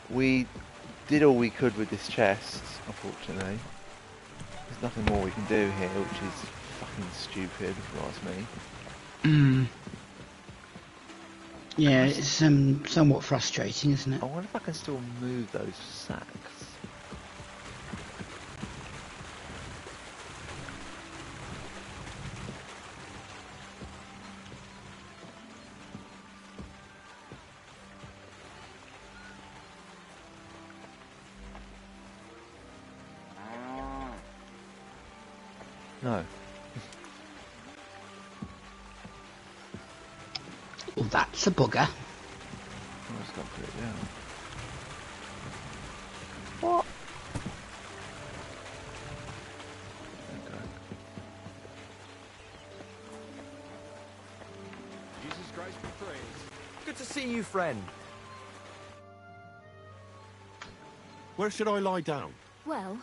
We did all we could with this chest, unfortunately. There's nothing more we can do here, which is fucking stupid, if you ask me. Yeah, it's somewhat frustrating, isn't it? I wonder if I can still move those sacks. No. Well, that's a bugger. I just got to put it down. What? Okay. Jesus Christ be praised. Good to see you, friend. Where should I lie down? Well,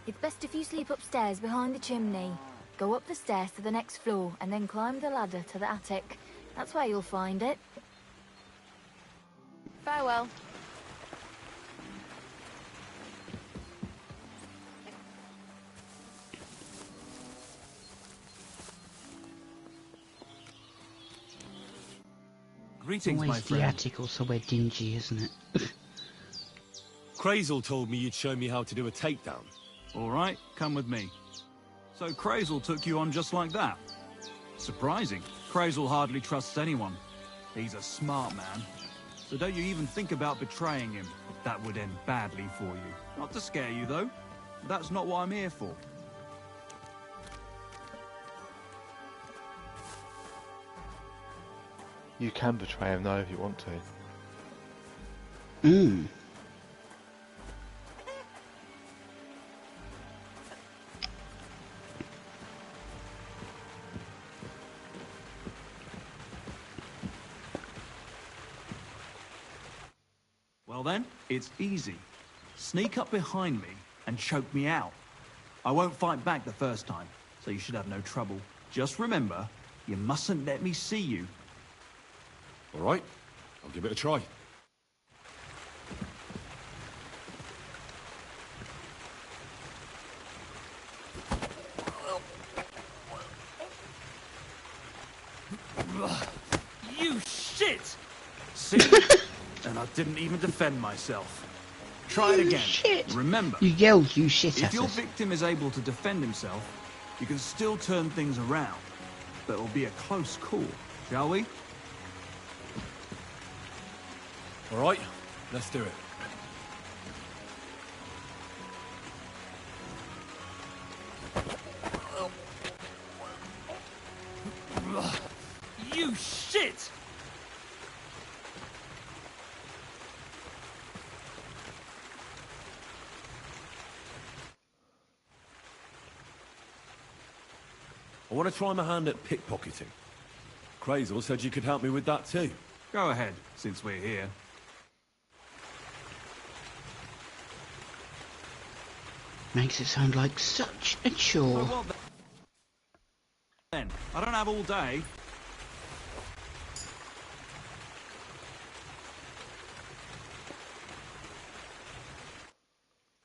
it's best if you sleep upstairs behind the chimney. Go up the stairs to the next floor and then climb the ladder to the attic. That's where you'll find it. Farewell. Greetings, my Always the friend. attic or somewhere dingy, isn't it? Crazel told me you'd show me how to do a takedown. All right, come with me. So Crazel took you on just like that? Surprising. Crazel hardly trusts anyone. He's a smart man. So don't you even think about betraying him. That would end badly for you. Not to scare you, though. That's not what I'm here for. You can betray him though if you want to. Well then, it's easy. Sneak up behind me and choke me out. I won't fight back the first time, so you should have no trouble. Just remember, you mustn't let me see you. All right, I'll give it a try. You shit! See? And I didn't even defend myself. Try it again. Shit. Remember, You yelled you shit if at your us. victim is able to defend himself, you can still turn things around. But it'll be a close call, shall we? All right, let's do it. You shit! I want to try my hand at pickpocketing. Crazel said you could help me with that too. Go ahead, since we're here. Makes it sound like such a chore. Well, then, I don't have all day.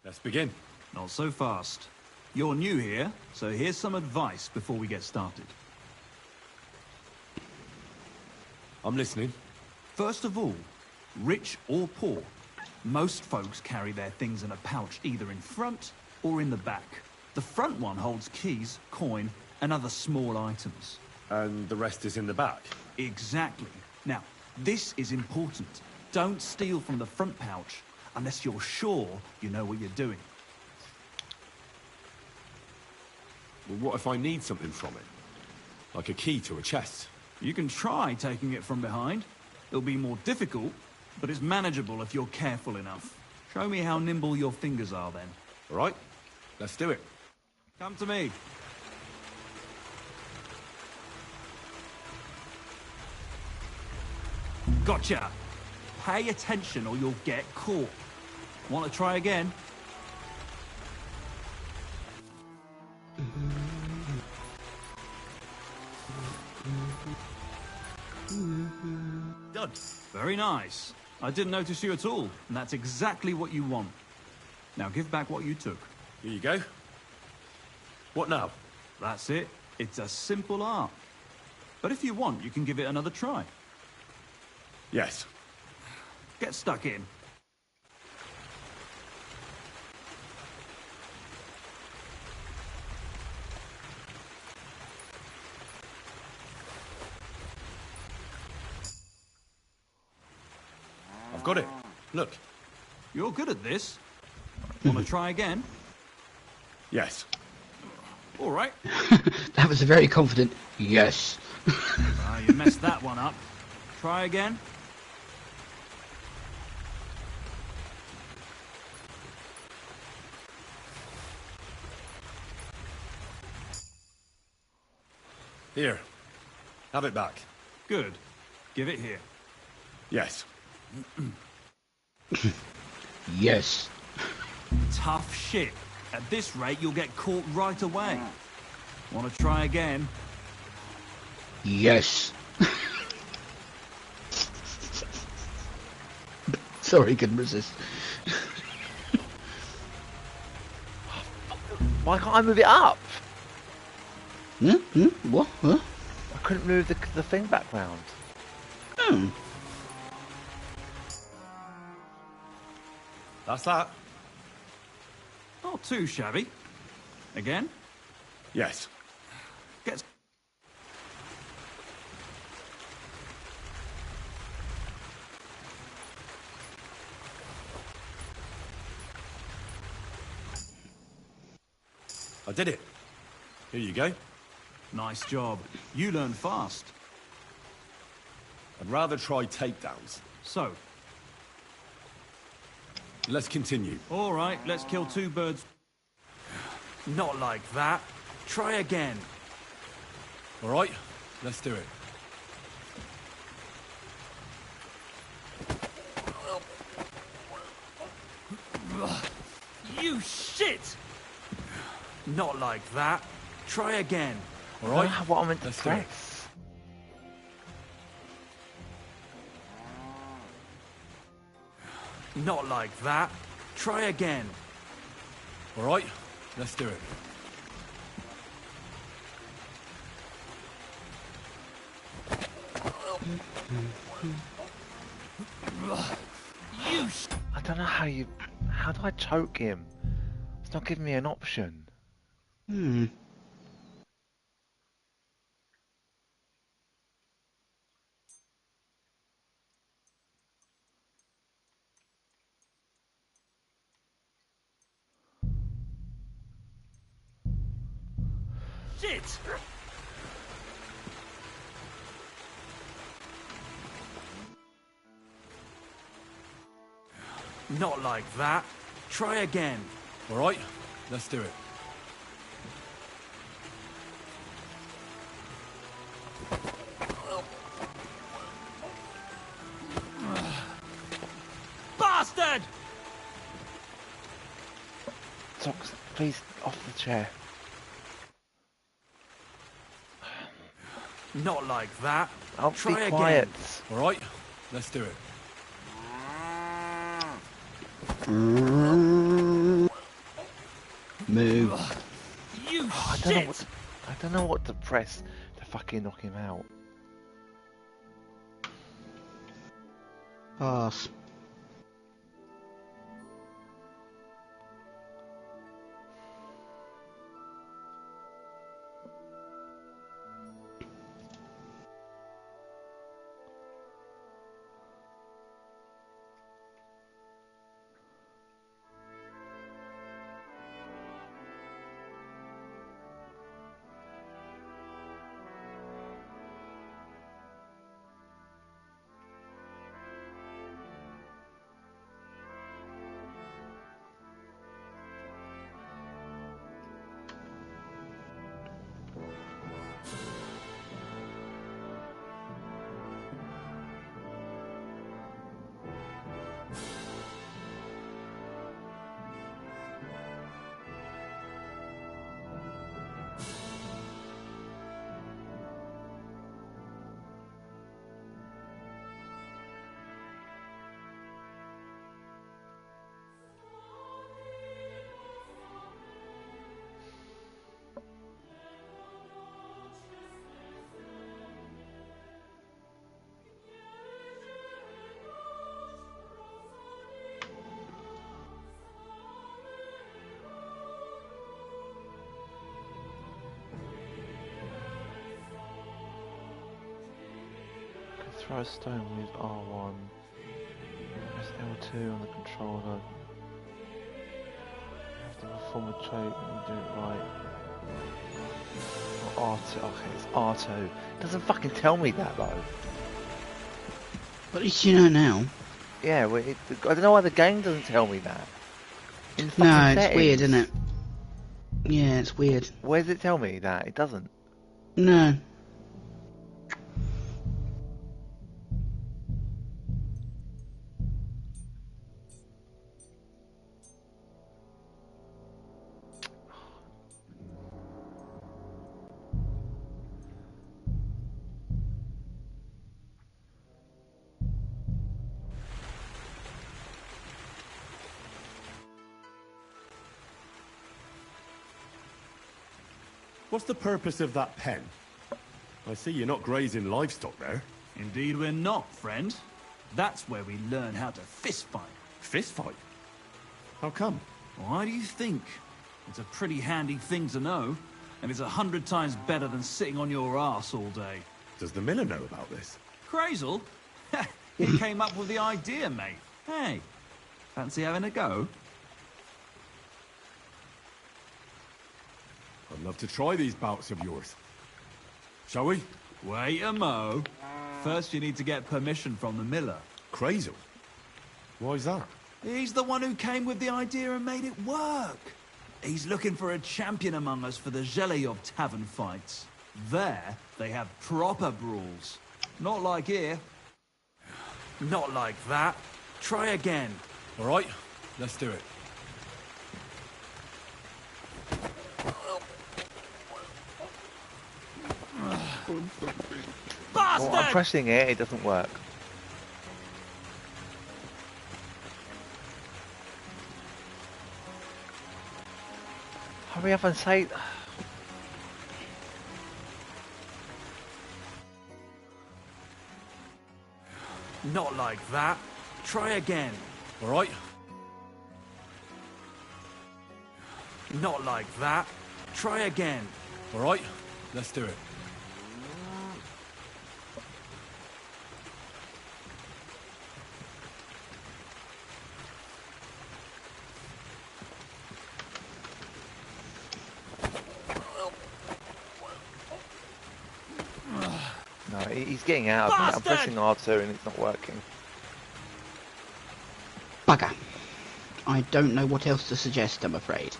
Let's begin. Not so fast. You're new here, so here's some advice before we get started. I'm listening. First of all, rich or poor, most folks carry their things in a pouch either in front or in the back. The front one holds keys, coin, and other small items. And the rest is in the back. Exactly. Now, this is important. Don't steal from the front pouch unless you're sure you know what you're doing. Well, what if I need something from it? Like a key to a chest? You can try taking it from behind. It'll be more difficult, but it's manageable if you're careful enough. Show me how nimble your fingers are then. All right, let's do it. Come to me. Gotcha. Pay attention or you'll get caught. Want to try again? Done. Very nice. I didn't notice you at all, and that's exactly what you want. Now give back what you took. Here you go. What now? That's it. It's a simple arc. But if you want, you can give it another try. Yes. Get stuck in. I've got it. Look. You're good at this. Want to try again? Yes. All right. That was a very confident yes. You messed that one up. Try again. Here. Have it back. Good. Give it here. Yes. Yes. Tough shit. At this rate, you'll get caught right away. Want to try again? Yes. Sorry, couldn't resist. Why can't I move it up? What? Huh? I couldn't move the thing back round. Hmm. That's that. Not too shabby. Again? Yes. Get... I did it. Here you go. Nice job. You learn fast. I'd rather try takedowns. So, Let's continue. all right, let's kill two birds. Not like that. Try again. All right, let's do it. You shit! Not like that. Try again. All I don't right, know what I'm meant to let's do it. press. Not like that. Try again. All right, let's do it. You I don't know how you... How do I choke him? It's not giving me an option. Hmm. shit! Not like that. Try again. All right, let's do it. Bastard! Socks, please, off the chair. Not like that. I'll Try be again. quiet. All right, let's do it. Move. You I shit! don't know what to, I don't know what to press to fucking knock him out. Pass. throw a stone with R1. Press L2 on the controller. Have to perform a choke when you do it right. Or R2. Okay, it's R2. It doesn't fucking tell me that though. But at least you know now. Yeah, well, I don't know why the game doesn't tell me that. In the No, fucking it's weird, isn't settings. it? Yeah, it's weird. Where does it tell me that? It doesn't. No. What's the purpose of that pen? I see you're not grazing livestock there. Indeed we're not, friend. That's where we learn how to fist fight. Fist fight? How come? Why do you think? It's a pretty handy thing to know, and it's 100 times better than sitting on your ass all day. Does the miller know about this? Crazel? He came up with the idea, mate. Hey, fancy having a go? I'd love to try these bouts of yours. Shall we? Wait a mo. First you need to get permission from the miller. Crazy. Why's that? He's the one who came with the idea and made it work. He's looking for a champion among us for the Zheleyov tavern fights. There, they have proper brawls. Not like here. Not like that. Try again. All right, let's do it. Well, I'm pressing it, it doesn't work. Hurry up and say... Not like that. Try again. All right? Not like that. Try again. All right, let's do it. No, he's getting out of it. I'm pressing R2 and it's not working. Bugger. I don't know what else to suggest, I'm afraid.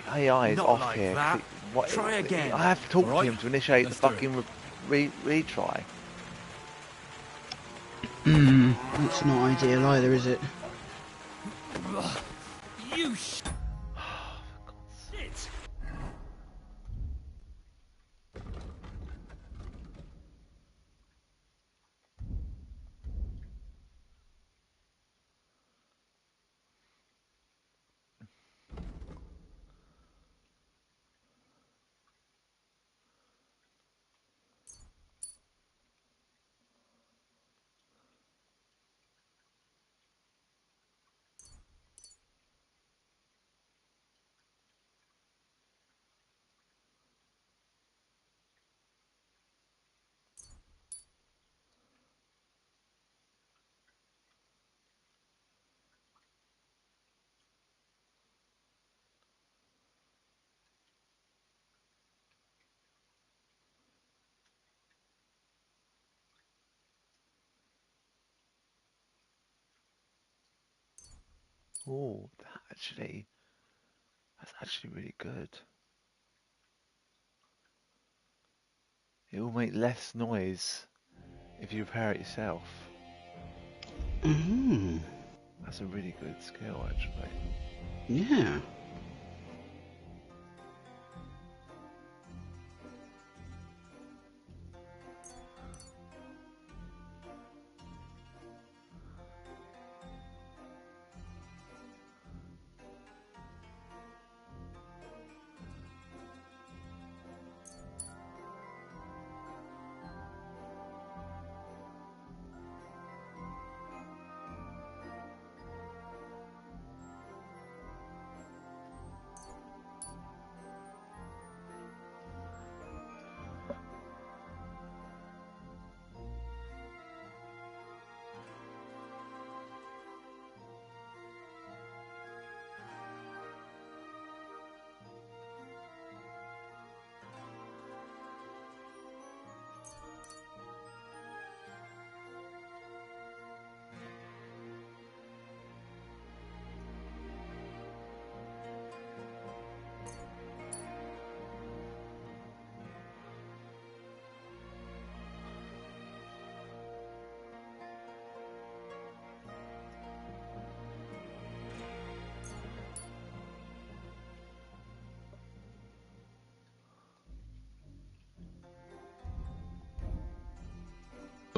The AI is Not off like here. that. Try again. I have to talk Alright, to him to initiate the let's do it. fucking retry. It's not ideal either, is it? You shit. Oh, that's actually really good. It will make less noise if you repair it yourself. That's a really good skill, actually. Yeah.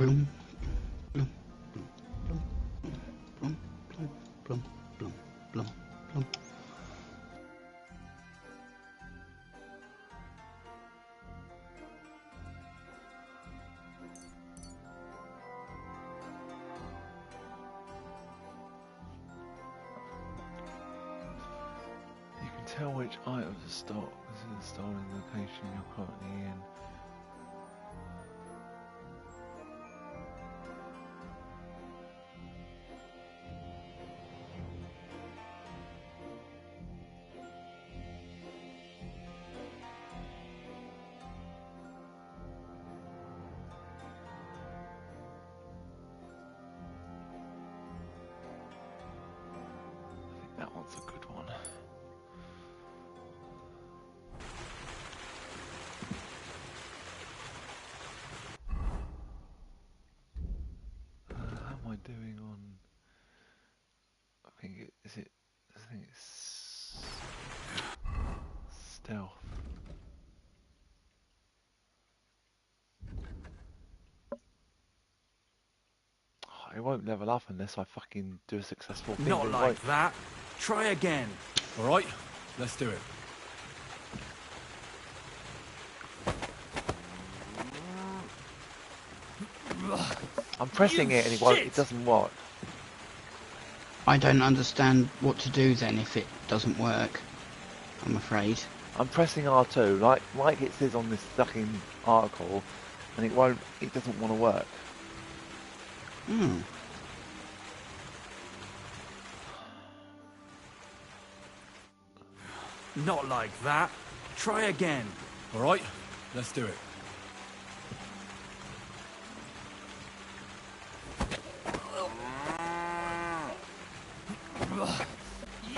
Blum, blum, blum, blum, blum, blum, blum, blum, blum. You can tell which items are stocked because of the stolen location you're currently in. I think that one's a good one. How am I doing on? I think it's stealth. Oh, it won't level up unless I fucking do a successful thing. Not It like won't. that. Try again. All right, let's do it. I'm pressing You it and it won't. It shit! doesn't work. I don't understand what to do then if it doesn't work. I'm afraid. I'm pressing R2 like it says on this fucking article, and it won't. It doesn't want to work. Hmm. Not like that. Try again. All right, let's do it.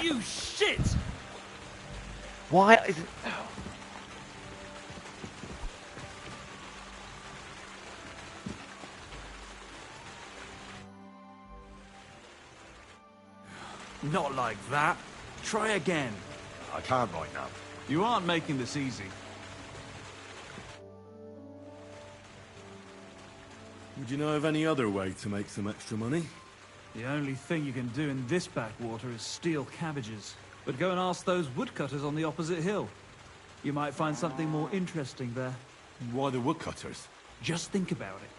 You shit! Why is it? Ow. Not like that. Try again. I can't right now. You aren't making this easy. Would you know of any other way to make some extra money? The only thing you can do in this backwater is steal cabbages. But go and ask those woodcutters on the opposite hill. You might find something more interesting there. Why the woodcutters? Just think about it.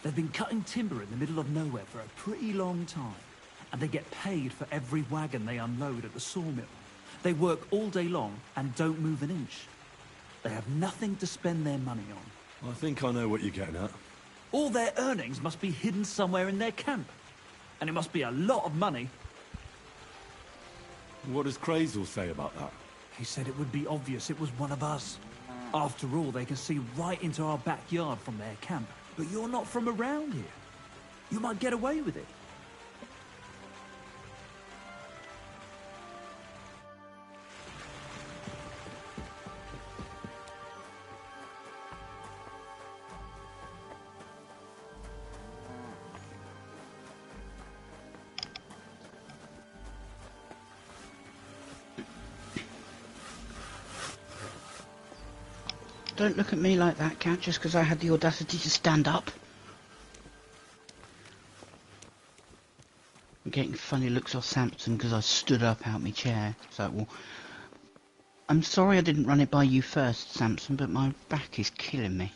They've been cutting timber in the middle of nowhere for a pretty long time. And they get paid for every wagon they unload at the sawmill. They work all day long and don't move an inch. They have nothing to spend their money on. I think I know what you're getting at. All their earnings must be hidden somewhere in their camp. And it must be a lot of money. What does Crazel say about that? He said it would be obvious it was one of us. After all, they can see right into our backyard from their camp. But you're not from around here. You might get away with it. Don't look at me like that, Cat, just because I had the audacity to stand up. I'm getting funny looks off Samson because I stood up out my chair. So, well, I'm sorry I didn't run it by you first, Samson, but my back is killing me.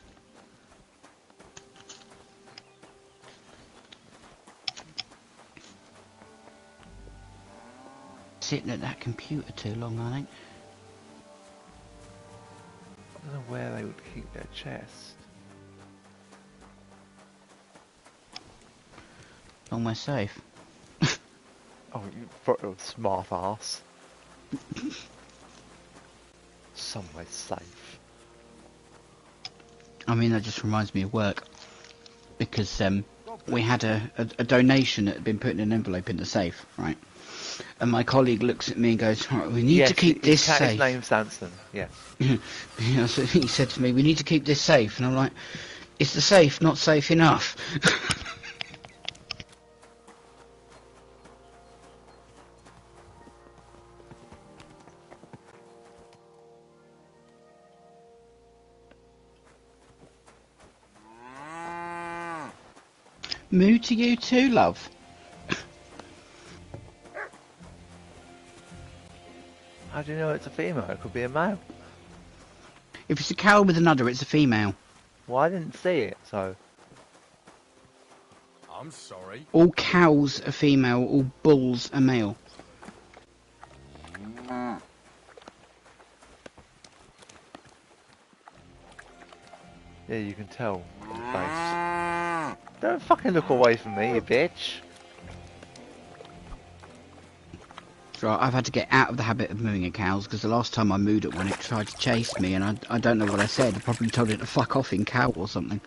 Sitting at that computer too long, I think. I don't know where they would keep their chest. Somewhere safe. Oh, you smart ass. Somewhere safe. I mean, that just reminds me of work. Because we had a donation that had been put in an envelope in the safe, right? And my colleague looks at me and goes, right, we need to keep this His safe. name's Sanson, yes. Yeah, so he said to me, we need to keep this safe. And I'm like, is the safe not safe enough? Moo to you too, love. How do you know it's a female? It could be a male. If it's a cow with an udder, it's a female. Well, I didn't see it, so... I'm sorry. All cows are female, all bulls are male. Yeah, you can tell from the face. Don't fucking look away from me, you bitch. So I've had to get out of the habit of mooing at cows, because the last time I mooed at one, it tried to chase me, and I don't know what I said. I probably told it to fuck off in cow or something.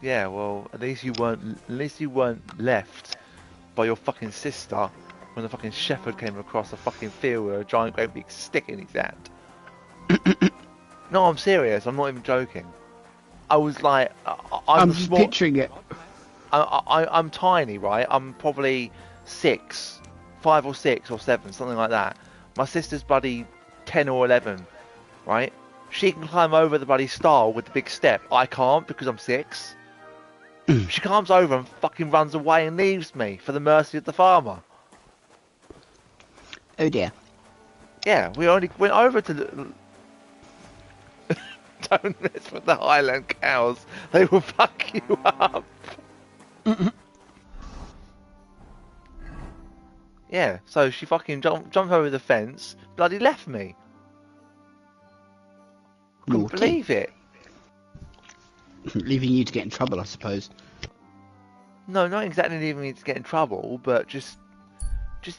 Yeah, well, at least you weren't left by your fucking sister when the fucking shepherd came across the fucking field with a giant great big stick in his hand. No, I'm serious. I'm not even joking. I was like, I'm just picturing it. I'm tiny, right? I'm probably 5 or 6 or 7, something like that. My sister's bloody 10 or 11, right? She can climb over the bloody stile with the big step. I can't because I'm 6. She climbs over and fucking runs away and leaves me for the mercy of the farmer. Oh dear. Yeah, we only went over to the... Don't mess with the Highland cows. They will fuck you up. Yeah, so she fucking jumped over the fence, bloody left me. Couldn't Naughty. believe it. Leaving you to get in trouble, I suppose. No, not exactly leaving me to get in trouble, but just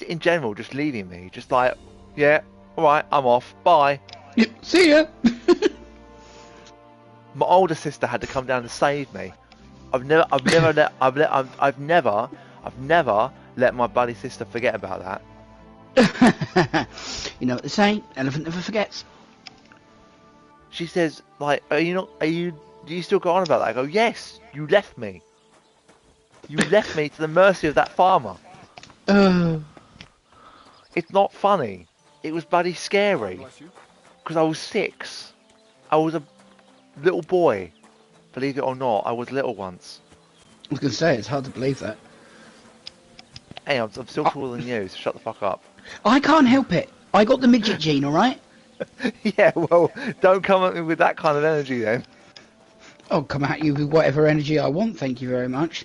in general, just leaving me. Just like, yeah, alright, I'm off, bye. Yep, see ya! My older sister had to come down to save me. I've never let my bloody sister forget about that. You know what they say, elephant never forgets. She says, like, do you still go on about that? I go, yes, you left me. You left me to the mercy of that farmer. It's not funny. It was bloody scary. Because I was 6. I was a little boy. Believe it or not, I was little once. I was going to say, it's hard to believe that. Hey, I'm still taller than you, so shut the fuck up. I can't help it. I got the midget gene, alright? Yeah, well, don't come at me with that kind of energy then. I'll come at you with whatever energy I want, thank you very much.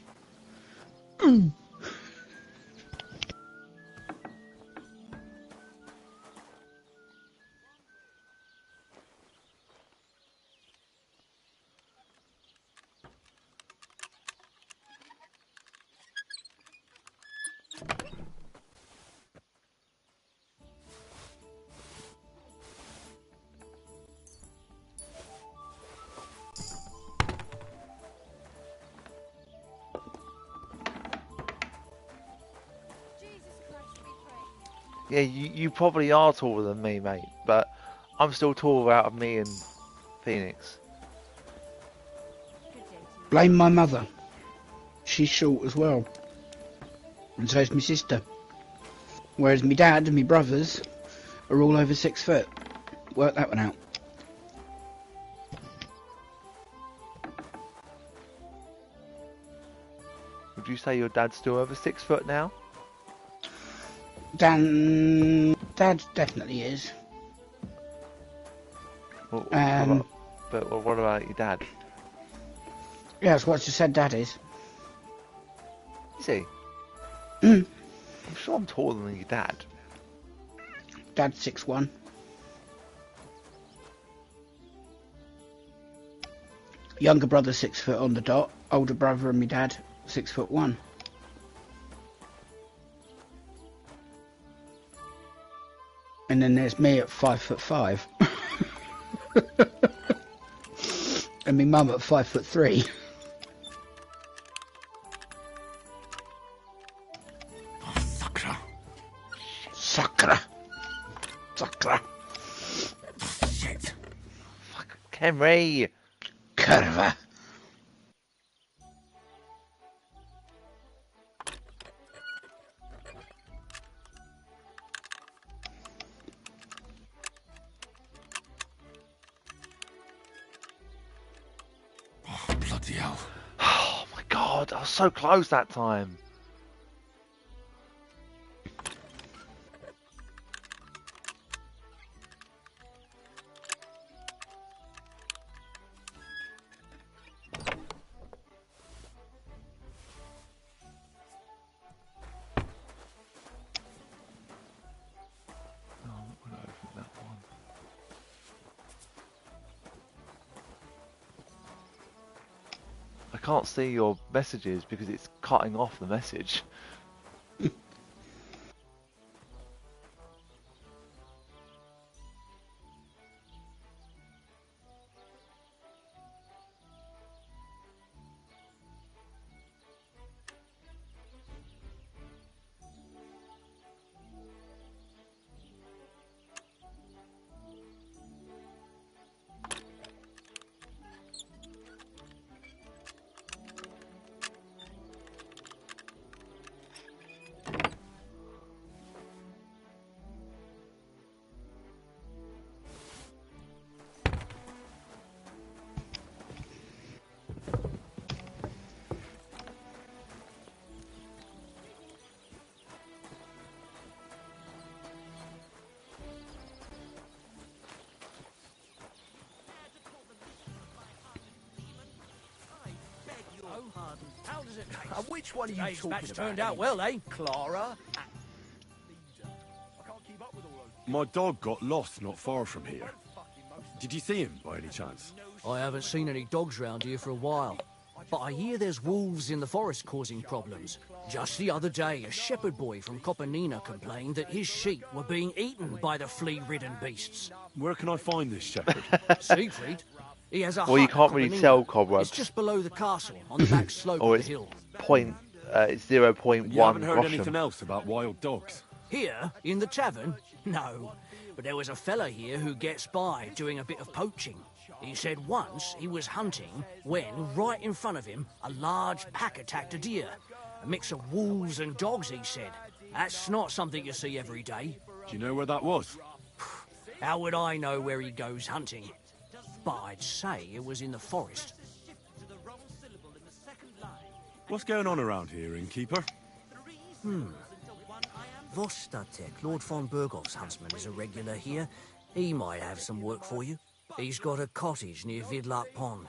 Yeah, you probably are taller than me, mate, but I'm still taller out of me and Phoenix. Blame my mother. She's short as well. And so's my sister. Whereas my dad and my brothers are all over 6 foot. Work that one out. Would you say your dad's still over 6 foot now? Dad definitely is. What about your dad? Yeah, that's what I just said, Dad is. Is he? Mm. I'm sure I'm taller than your dad. Dad's 6'1". Younger brother 6 foot on the dot. Older brother and my dad 6'1". And then there's me at 5'5". And my mum at 5'3". Sakra. Shit. Fuck, Henry! Curva. Bloody hell. Oh my god, I was so close that time. I can't see your messages because it's cutting off the message. How does it taste? Which one are you talking about? Turned out well, eh, Clara? My dog got lost not far from here. Did you see him by any chance? I haven't seen any dogs round here for a while, but I hear there's wolves in the forest causing problems. Just the other day, a shepherd boy from Copenina complained that his sheep were being eaten by the flea-ridden beasts. Where can I find this shepherd? Siegfried? He has a Well, you hut can't at really Copenina. tell cobwebs. It's just below the castle, on the back slope Or of it's the hill. it's 0.1 You haven't heard groschen. anything else about wild dogs? Here, in the tavern? No. But there was a fella here who gets by doing a bit of poaching. He said once he was hunting when, right in front of him, a large pack attacked a deer. A mix of wolves and dogs, he said. That's not something you see every day. Do you know where that was? How would I know where he goes hunting? But I'd say it was in the forest. What's going on around here, innkeeper? Vostatek, Lord von Berghoff's huntsman, is a regular here. He might have some work for you. He's got a cottage near Vidlak Pond.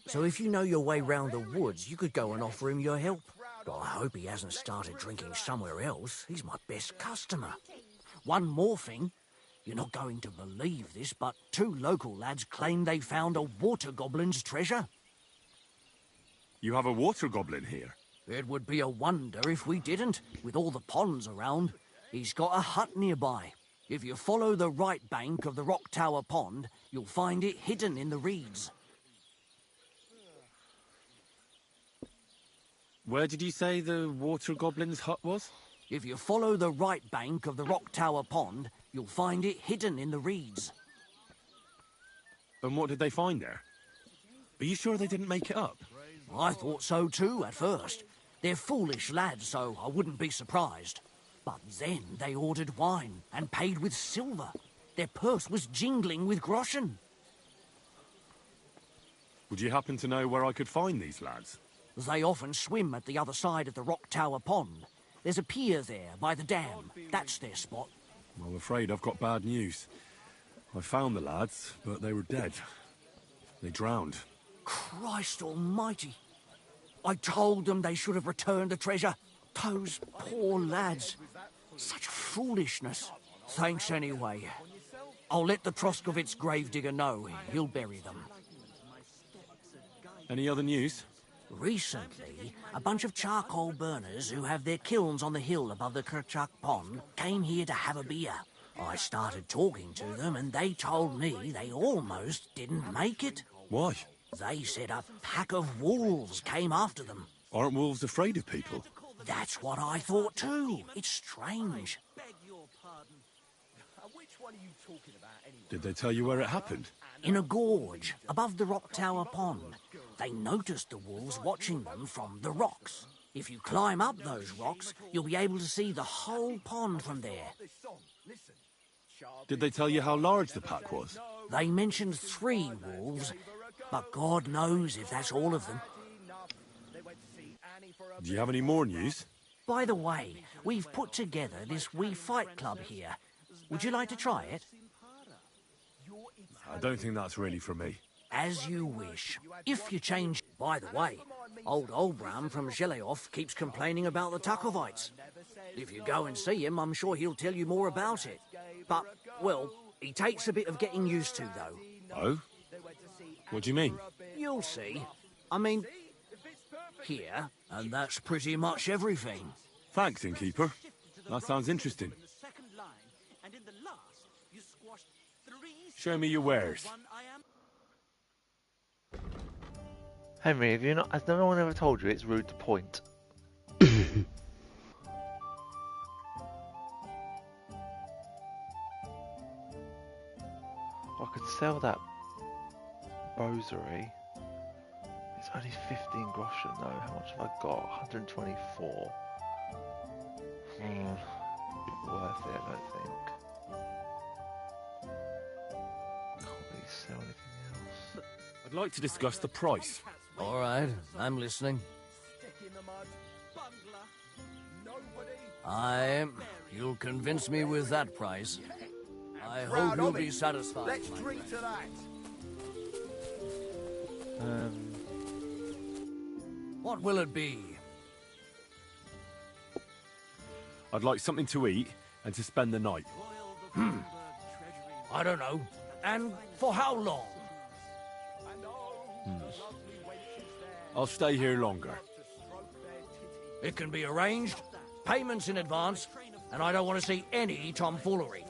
So if you know your way round the woods, you could go and offer him your help. But I hope he hasn't started drinking somewhere else. He's my best customer. One more thing. You're not going to believe this, but 2 local lads claim they found a water goblin's treasure. You have a water goblin here? It would be a wonder if we didn't, with all the ponds around. He's got a hut nearby. If you follow the right bank of the Rock Tower Pond, you'll find it hidden in the reeds. Where did you say the water goblin's hut was? If you follow the right bank of the Rock Tower Pond, you'll find it hidden in the reeds. And what did they find there? Are you sure they didn't make it up? I thought so too at first. They're foolish lads, so I wouldn't be surprised. But then they ordered wine and paid with silver. Their purse was jingling with groschen. Would you happen to know where I could find these lads? They often swim at the other side of the Rock Tower Pond. There's a pier there by the dam. That's their spot. I'm afraid I've got bad news. I found the lads, but they were dead. They drowned. Christ almighty. I told them they should have returned the treasure. Those poor lads. Such foolishness. Thanks anyway. I'll let the Troskovitz gravedigger know. He'll bury them. Any other news? Recently, a bunch of charcoal burners who have their kilns on the hill above the Kerchak Pond came here to have a beer. I started talking to them and they told me they almost didn't make it. Why? They said a pack of wolves came after them. Aren't wolves afraid of people? That's what I thought too. It's strange. Did they tell you where it happened? In a gorge above the Rock Tower Pond. They noticed the wolves watching them from the rocks. If you climb up those rocks, you'll be able to see the whole pond from there. Did they tell you how large the pack was? They mentioned 3 wolves, But God knows if that's all of them. Do you have any more news? By the way, we've put together this wee fight club here. Would you like to try it? I don't think that's really for me. As you wish. If you change... By the way, old Olbram from Zheleov keeps complaining about the Takovites. If you go and see him, I'm sure he'll tell you more about it. But, well, he takes a bit of getting used to, though. Oh? What do you mean? You'll see. I mean, here, and that's pretty much everything. Thanks, innkeeper. That sounds interesting. Show me your wares. Henry, have you not? Has no one ever told you it's rude to point? I could sell that rosary. It's only 15 groschen though. How much have I got? 124. Worth it, I don't think. Can't really sell anything else. I'd like to discuss the price. All right, I'm listening. You'll convince me with that price. I hope you'll be satisfied. Let's drink to that. What will it be? I'd like something to eat and to spend the night. I don't know. And for how long? I'll stay here longer. It can be arranged. Payments in advance. And I don't want to see any tomfoolery.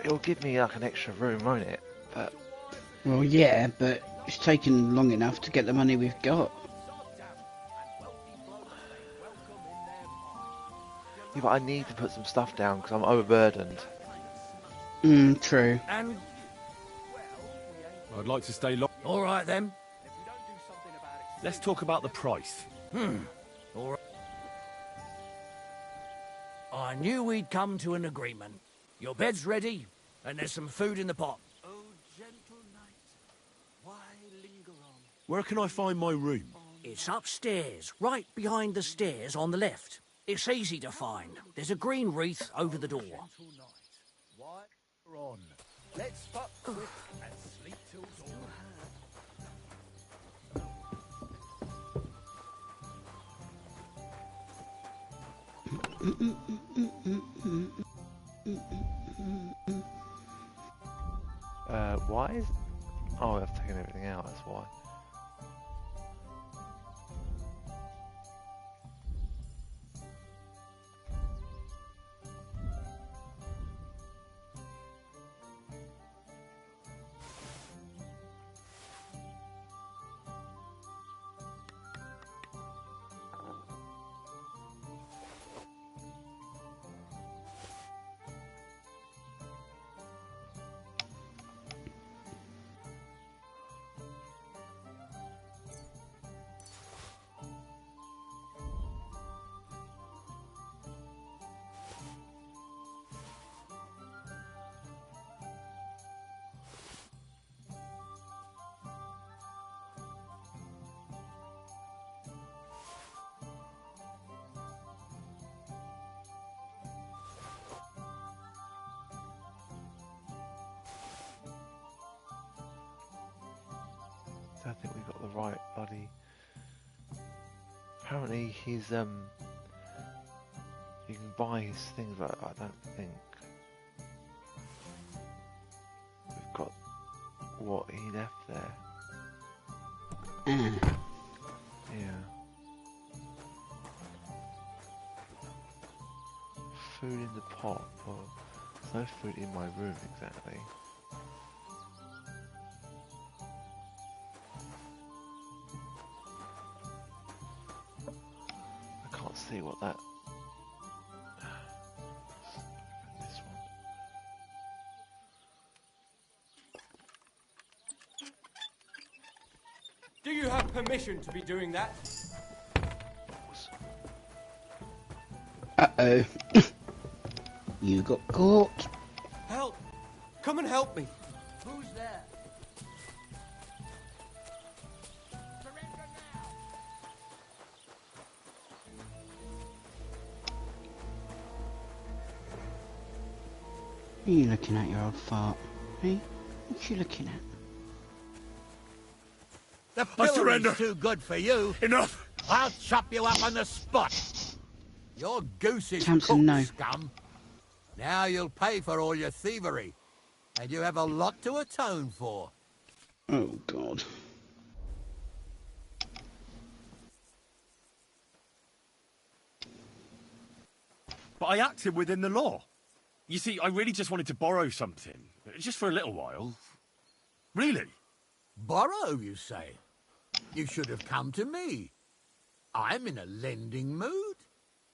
It'll give me like an extra room, won't it? But Well, yeah, but it's taken long enough to get the money we've got. yeah, but I need to put some stuff down because I'm overburdened. True. And I'd like to stay long. all right then. Let's talk about the price. All right. I knew we'd come to an agreement. Your bed's ready, and there's some food in the pot. Where can I find my room? It's upstairs, right behind the stairs on the left. It's easy to find. There's a green wreath over the door. Let's fuck quick and sleep till dawn. Why is... Oh, I've taken everything out, that's why. I think we got the right bloody... Apparently he's you can buy his things, but I don't think we've got what he left there. Yeah. Food in the pot. Well, there's no food in my room exactly. See what that... This one. Do you have permission to be doing that? Uh-oh. You got caught. Help! Come and help me. Who's there? What are you looking at, you old fart? Hey? What you looking at? The I surrender. pillory's too good for you. Enough! I'll chop you up on the spot. Your goose is Tamsin, cooked, no. scum. Now you'll pay for all your thievery. And you have a lot to atone for. Oh, God. But I acted within the law. You see, I really just wanted to borrow something. Just for a little while. Really? Borrow, you say? You should have come to me. I'm in a lending mood.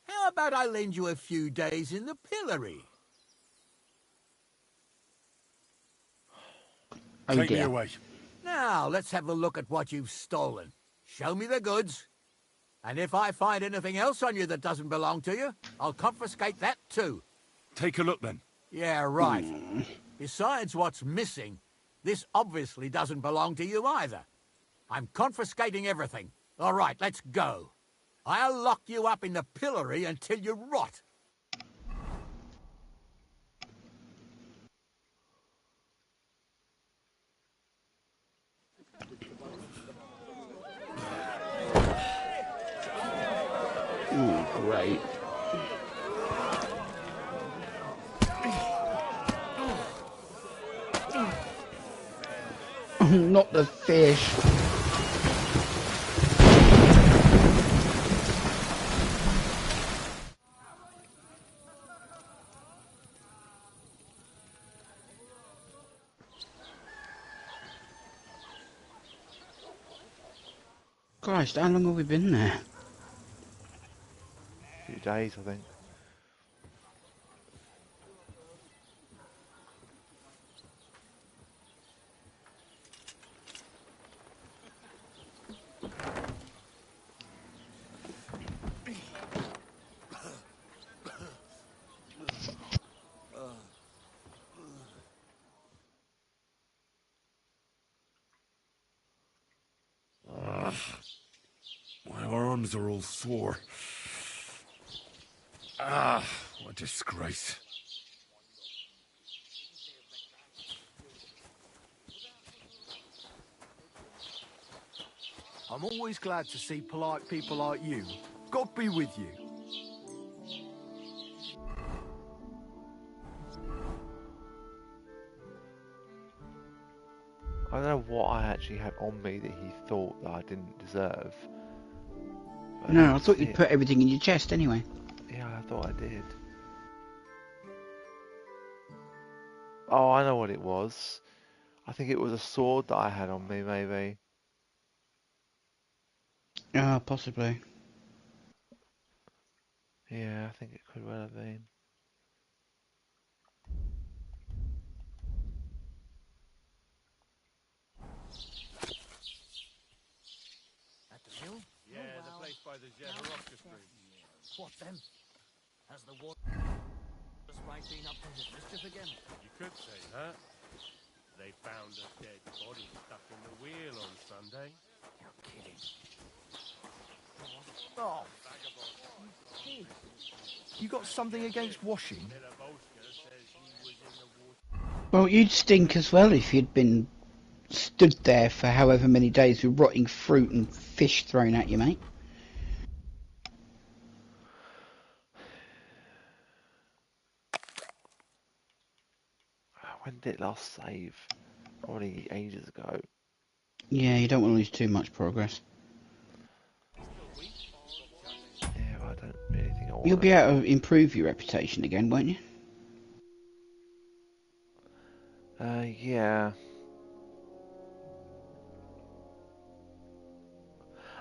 How about I lend you a few days in the pillory? Oh, Take me dear. away. Now, let's have a look at what you've stolen. Show me the goods. And if I find anything else on you that doesn't belong to you, I'll confiscate that too. Take a look then. Yeah, right. Besides what's missing, this obviously doesn't belong to you either. I'm confiscating everything. All right, let's go. I'll lock you up in the pillory until you rot. Oh, great. Oh, not the fish. Christ, how long have we been there? A few days, I think. My arms are all sore. Ah, what a disgrace. I'm always glad to see polite people like you. God be with you. I don't know what I actually had on me that he thought that I didn't deserve. But No, I thought you'd it- put everything in your chest anyway. Yeah, I thought I did. Oh, I know what it was. I think it was a sword that I had on me, maybe. Ah, possibly. Yeah, I think it could well have been. At the mill? Yeah, the place by the Zeharofka Street. What then? Has the water sprite been up to his mischief again? You could say that. They found a dead body stuck in the wheel on Sunday. You're kidding. Oh, You got something against washing? Milovoska says he was in the water. Well, you'd stink as well if you'd been stood there for however many days with rotting fruit and fish thrown at you, mate. When did it last save? Probably ages ago. Yeah, you don't want to lose too much progress. Yeah, but I don't really think I want You'll be able to improve your reputation again, won't you? Yeah.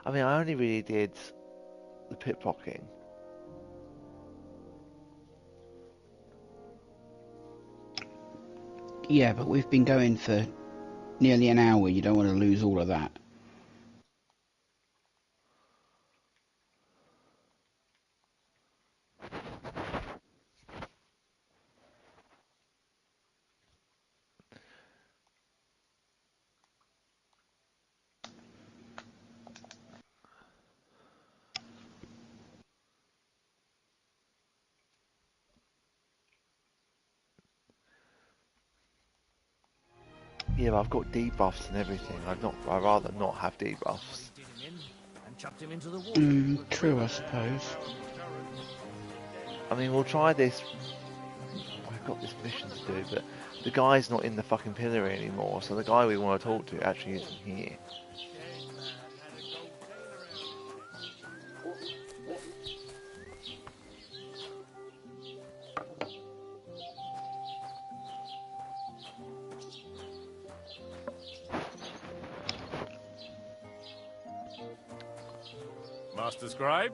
I mean, I only really did the pickpocketing. Yeah, but we've been going for nearly an hour. You don't want to lose all of that. Yeah, but I've got debuffs and everything. I'd rather not have debuffs. And chucked him into the water. True, I suppose. I mean, we'll try this. I've got this mission to do, but the guy's not in the fucking pillory anymore, so the guy we want to talk to actually isn't here. Master Scribe?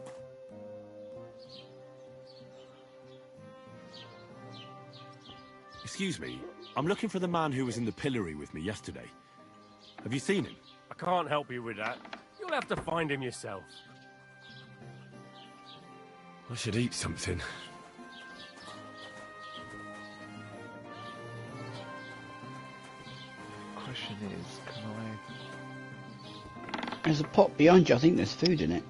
Excuse me, I'm looking for the man who was in the pillory with me yesterday. Have you seen him? I can't help you with that. You'll have to find him yourself. I should eat something. Question is, can I... There's a pot behind you. I think there's food in it.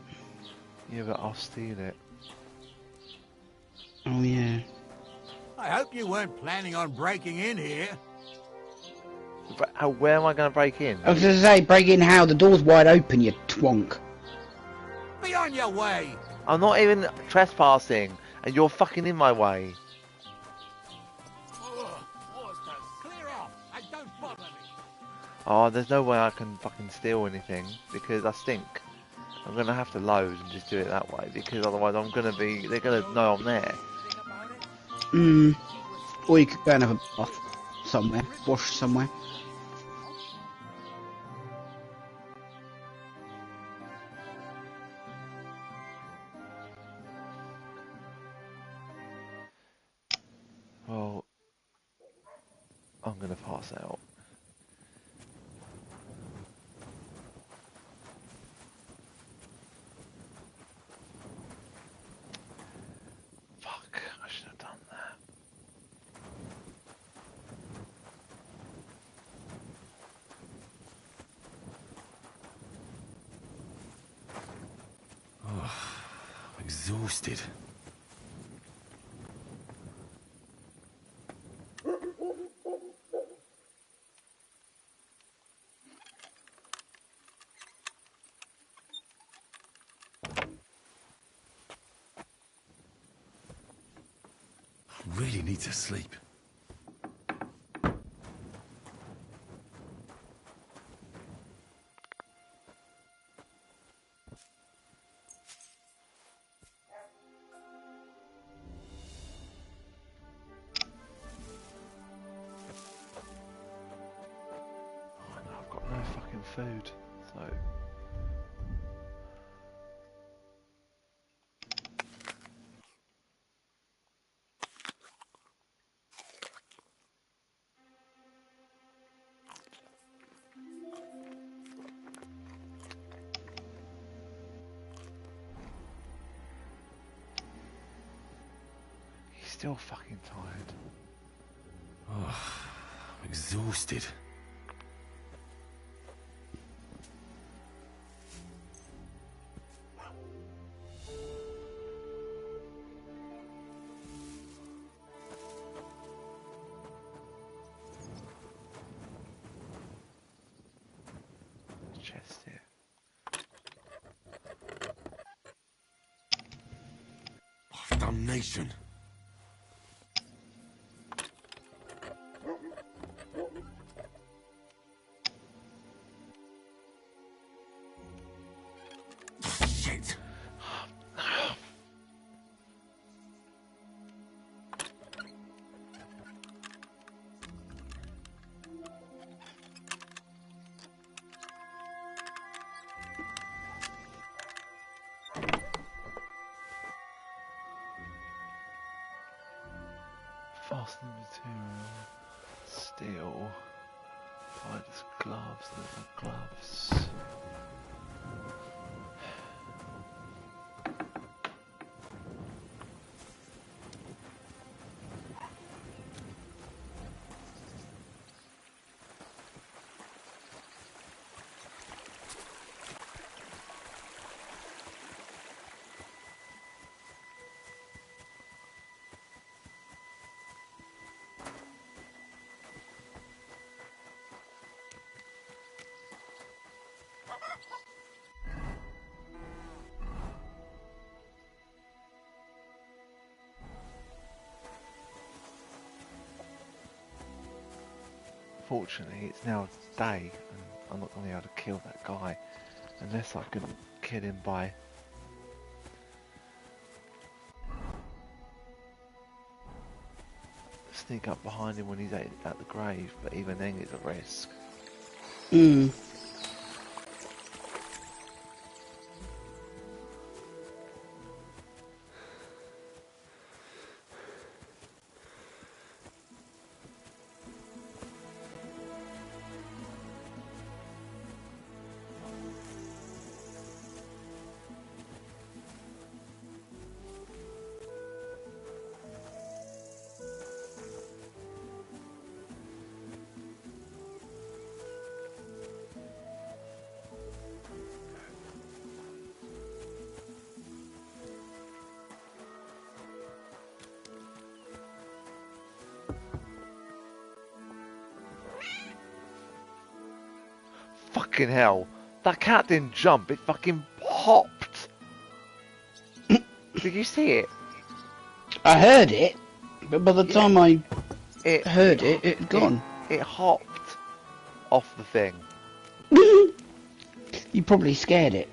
Yeah, but I'll steal it. Oh, yeah. I hope you weren't planning on breaking in here. But where am I going to break in? I was going to say, break in how? The door's wide open, you twonk. Be on your way. I'm not even trespassing, and you're fucking in my way. Clear off and don't bother me. Oh, there's no way I can fucking steal anything, because I stink. I'm going to have to load and just do it that way, because otherwise I'm going to be... They're going to know I'm there. Or you could go and have a bath somewhere. Wash somewhere. Well, I'm going to pass out. Fuck, I should have done that. I'm exhausted. I really need to sleep. Oh no, I've got no fucking food, so... He's still fucking tired. I'm exhausted. Chest here. Oh, damnation. Shit. Fastening material. Steel. Spider's gloves, leather gloves. unfortunately, it's now day, and I'm not going to be able to kill that guy unless I can kill him by sneak up behind him when he's at the grave. But even then, it's a risk. Hmm. Fucking hell! That cat didn't jump. It fucking hopped. Did you see it? I heard it, but by the time I heard it had gone. It hopped off the thing. You probably scared it.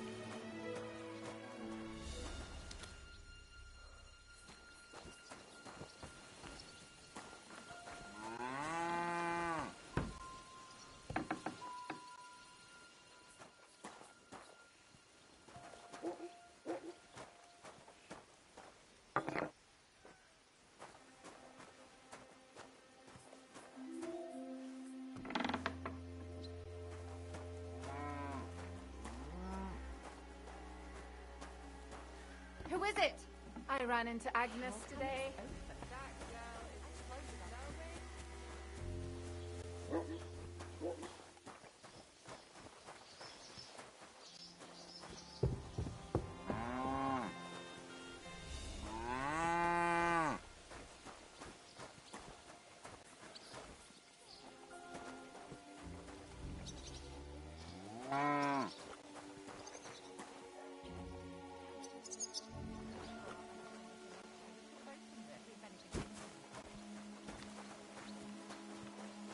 Who is it? I ran into Agnes today.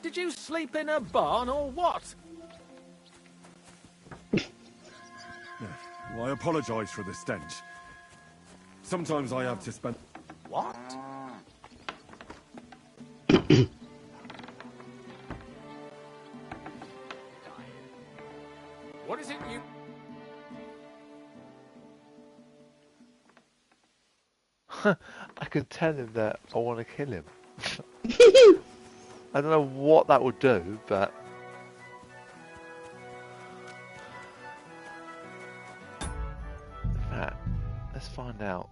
Did you sleep in a barn or what? Well, I apologise for the stench. Sometimes I have to spend... What? What is it you... I could tell him that I want to kill him. I don't know what that would do, but... In fact, let's find out.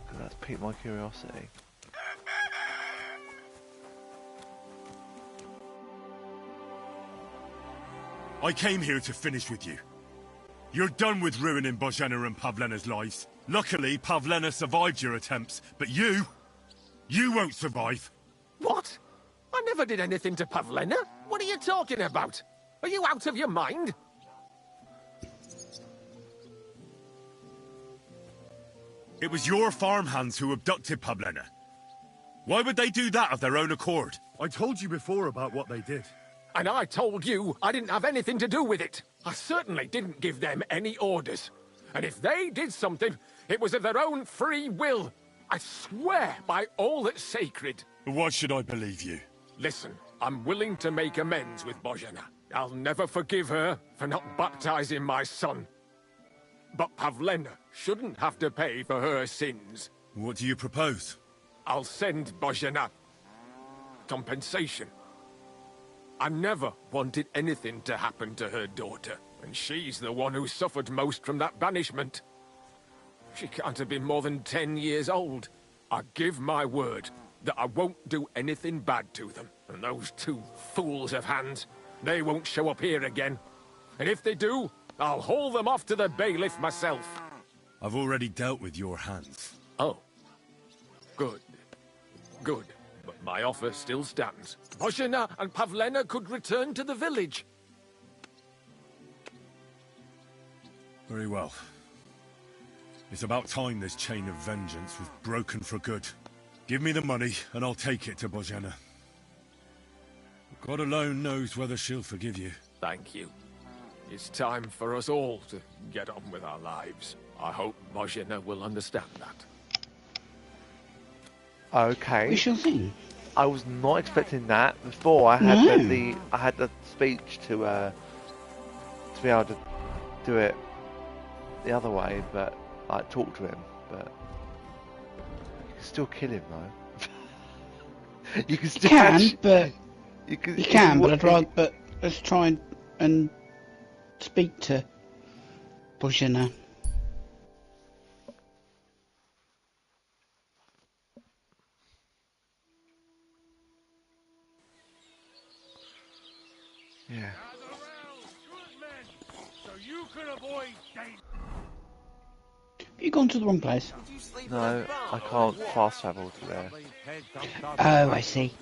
Because that's piqued my curiosity. I came here to finish with you. You're done with ruining Bozhena and Pavlena's lives. Luckily, Pavlena survived your attempts, but you won't survive. What? I never did anything to Pavlena. What are you talking about? Are you out of your mind? It was your farmhands who abducted Pavlena. Why would they do that of their own accord? I told you before about what they did. And I told you I didn't have anything to do with it. I certainly didn't give them any orders. And if they did something, it was of their own free will. I swear by all that's sacred. Why should I believe you? Listen, I'm willing to make amends with Bozhena. I'll never forgive her for not baptizing my son. But Pavlena shouldn't have to pay for her sins. What do you propose? I'll send Bozhena compensation. I never wanted anything to happen to her daughter, and she's the one who suffered most from that banishment. She can't have been more than 10 years old. I give my word that I won't do anything bad to them. And those two fools of hands, they won't show up here again. And if they do, I'll haul them off to the bailiff myself. I've already dealt with your hands. Oh. Good. Good. But my offer still stands. Bozhena and Pavlena could return to the village. Very well. It's about time this chain of vengeance was broken for good. Give me the money, and I'll take it to Bozhena. God alone knows whether she'll forgive you. Thank you. It's time for us all to get on with our lives. I hope Mojina will understand that. Okay. We shall see. I was not expecting that. Before I had No. I had the speech to be able to do it the other way, but like talk to him. But you can still kill him though. You can still but you but let's try and speak to Bojana. Yeah. So you can avoid danger. Have you gone to the wrong place? No, I can't fast travel to there. Oh, I see.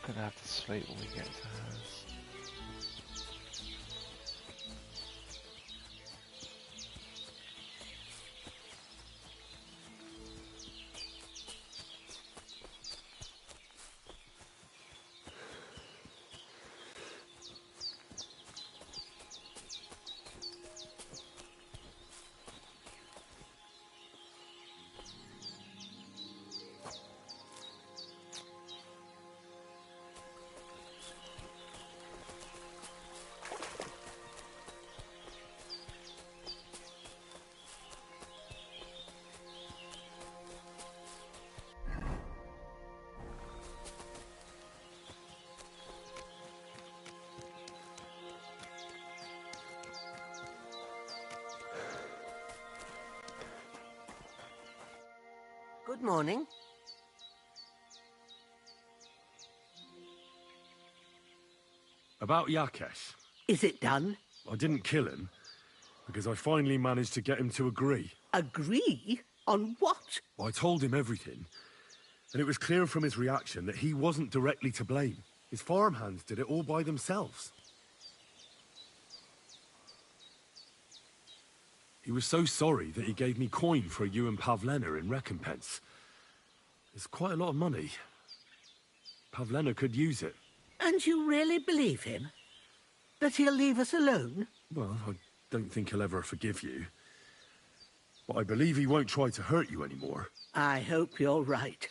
Gonna have to sleep when we get to hers. Good morning. About Yakesh. Is it done? I didn't kill him, because I finally managed to get him to agree. Agree? On what? I told him everything, and it was clear from his reaction that he wasn't directly to blame. His farmhands did it all by themselves. He was so sorry that he gave me coin for you and Pavlena in recompense. It's quite a lot of money. Pavlena could use it. And you really believe him? That he'll leave us alone? Well, I don't think he'll ever forgive you. But I believe he won't try to hurt you anymore. I hope you're right.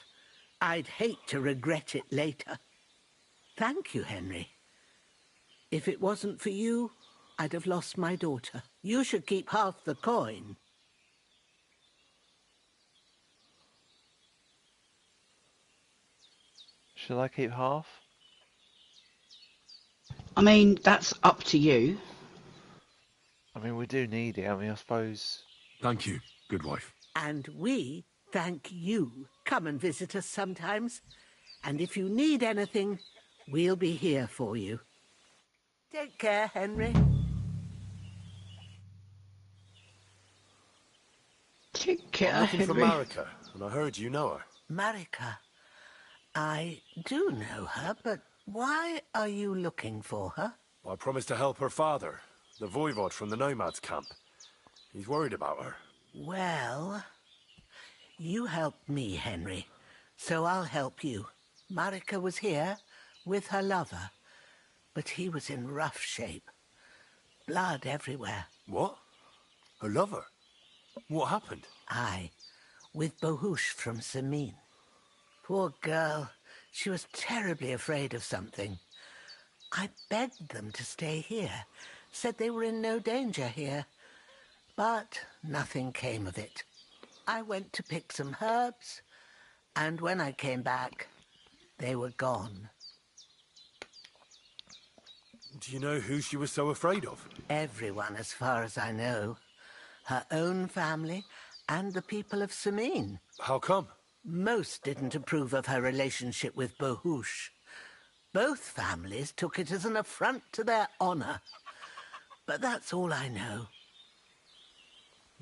I'd hate to regret it later. Thank you, Henry. If it wasn't for you, I'd have lost my daughter. You should keep half the coin. Should I keep half? I mean, that's up to you. I mean, we do need it. I mean, I suppose. Thank you, good wife. And we thank you. Come and visit us sometimes. And if you need anything, we'll be here for you. Take care, Henry. Take care, I'm looking for Henry. Marika, and I heard you know her. Marika. I do know her, but why are you looking for her? I promised to help her father, the voivod from the nomads camp. He's worried about her. Well, you helped me, Henry, so I'll help you. Marika was here with her lover, but he was in rough shape. Blood everywhere. What? Her lover? What happened? Aye, with Bohush from Samin. Poor girl. She was terribly afraid of something. I begged them to stay here, said they were in no danger here. But nothing came of it. I went to pick some herbs, and when I came back, they were gone. Do you know who she was so afraid of? Everyone, as far as I know. Her own family and the people of Samin. How come? Most didn't approve of her relationship with Bohush. Both families took it as an affront to their honor. but that's all I know.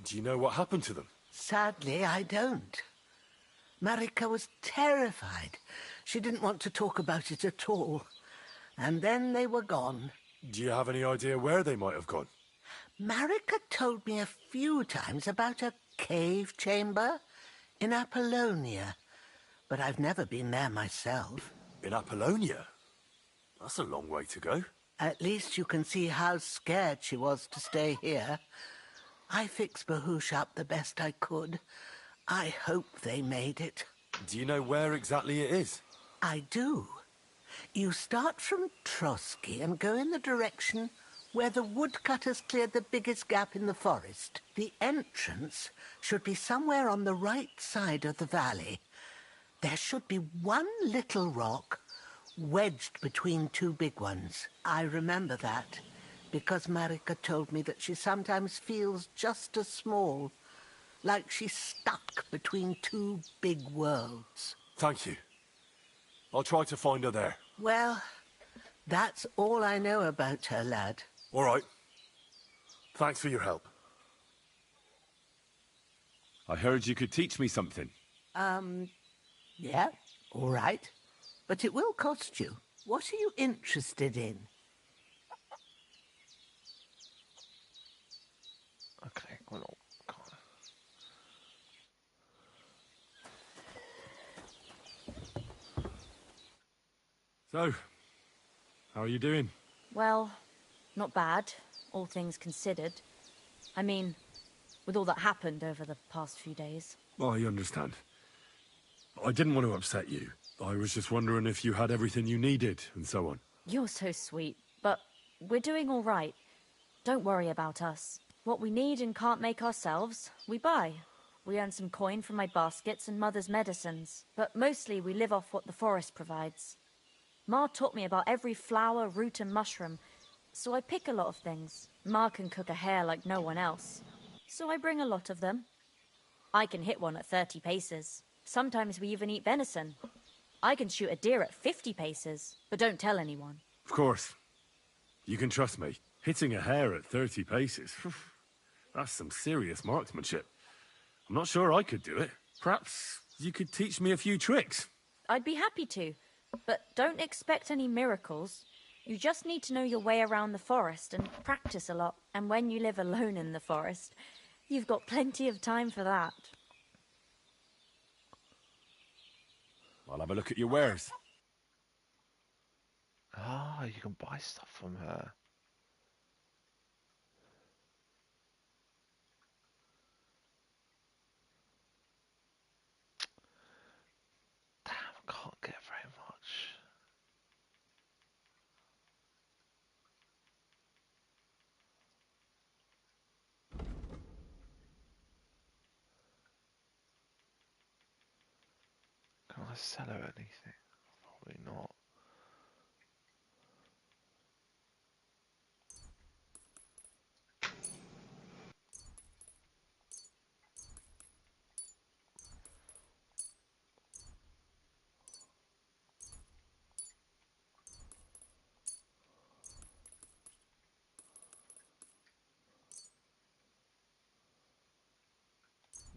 Do you know what happened to them? Sadly, I don't. Marika was terrified. She didn't want to talk about it at all. And then they were gone. Do you have any idea where they might have gone? Marika told me a few times about a cave chamber in Apollonia, but I've never been there myself. In Apollonia? That's a long way to go. At least you can see how scared she was to stay here. I fixed Bahush up the best I could. I hope they made it. Do you know where exactly it is? I do. You start from Trotsky and go in the direction where the woodcutters cleared the biggest gap in the forest. The entrance should be somewhere on the right side of the valley. There should be one little rock wedged between two big ones. I remember that, because Marika told me that she sometimes feels just as small, like she's stuck between two big worlds. Thank you. I'll try to find her there. Well, that's all I know about her, lad. All right. Thanks for your help. I heard you could teach me something. Yeah, all right. But it will cost you. What are you interested in? Okay, well, So, how are you doing? Well, not bad, all things considered. I mean, with all that happened over the past few days. I understand. I didn't want to upset you. I was just wondering if you had everything you needed, and so on. You're so sweet, but we're doing all right. Don't worry about us. What we need and can't make ourselves, we buy. We earn some coin from my baskets and Mother's medicines, but mostly we live off what the forest provides. Ma taught me about every flower, root and mushroom, so I pick a lot of things. Ma can cook a hare like no one else, so I bring a lot of them. I can hit one at 30 paces. Sometimes we even eat venison. I can shoot a deer at 50 paces, but don't tell anyone. Of course. You can trust me. Hitting a hare at 30 paces, that's some serious marksmanship. I'm not sure I could do it. Perhaps you could teach me a few tricks. I'd be happy to, but don't expect any miracles. You just need to know your way around the forest and practice a lot. And when you live alone in the forest, you've got plenty of time for that. I'll have a look at your wares. Ah, you can buy stuff from her. Damn, I can't get very much. Can I sell her anything? Probably not.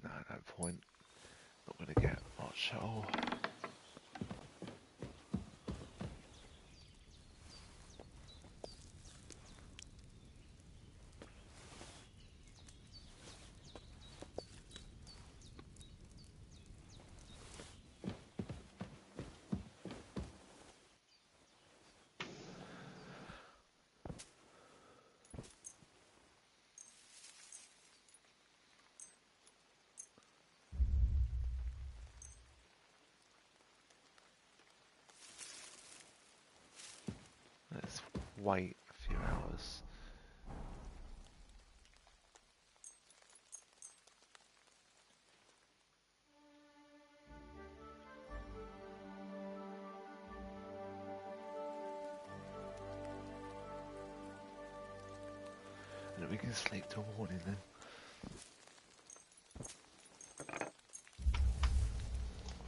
No, no point. Not gonna get much at all. Let's wait a few hours. And then we can sleep till morning then.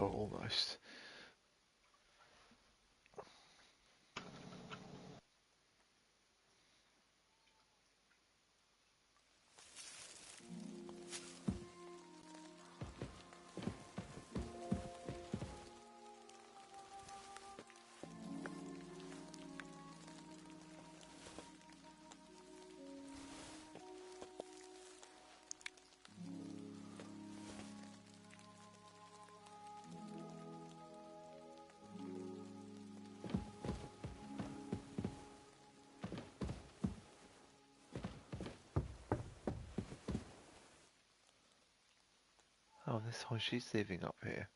Or almost. Oh, this time she's living up here.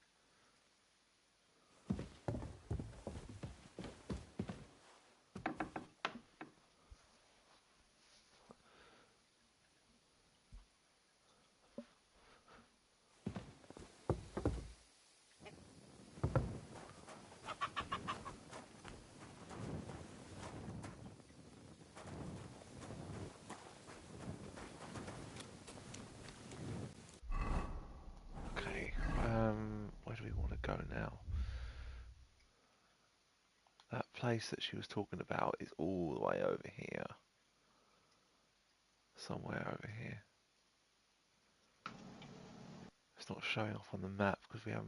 Okay, where do we want to go now? That place that she was talking about is all the way over here. Somewhere over here. It's not showing off on the map because we're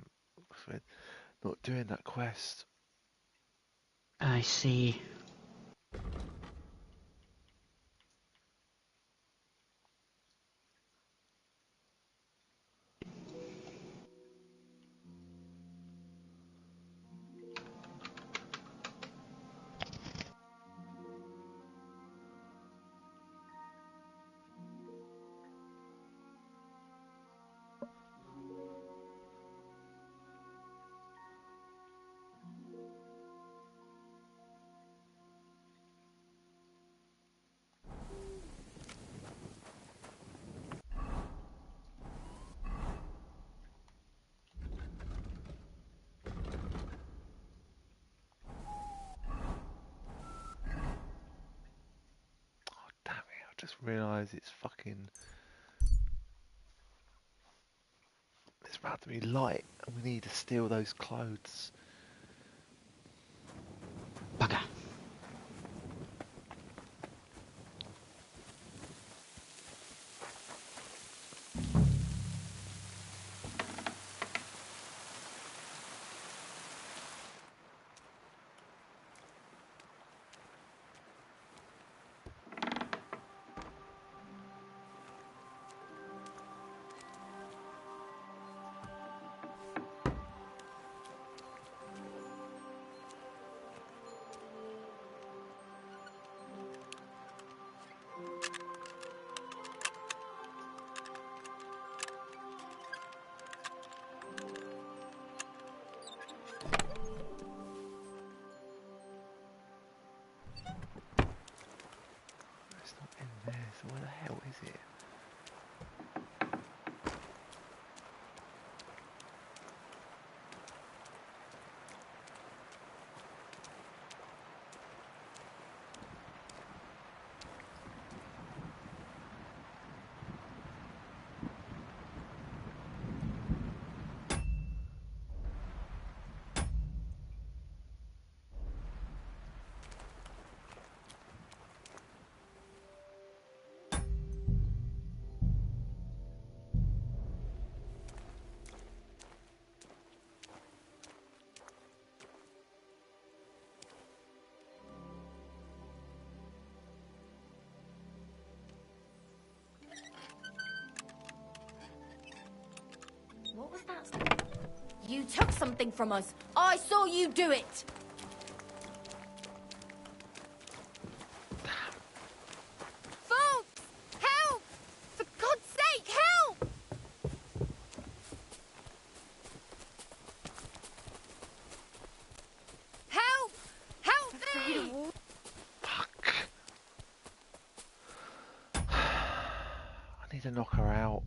not doing that quest. I see. Damn it, I just realised it's fucking... It's about to be light and we need to steal those clothes. Bugger. It's not in there, so where the hell is it? What was that? You took something from us. I saw you do it. Folks! Help! For God's sake, help! Help! Help me! Fuck. I need to knock her out.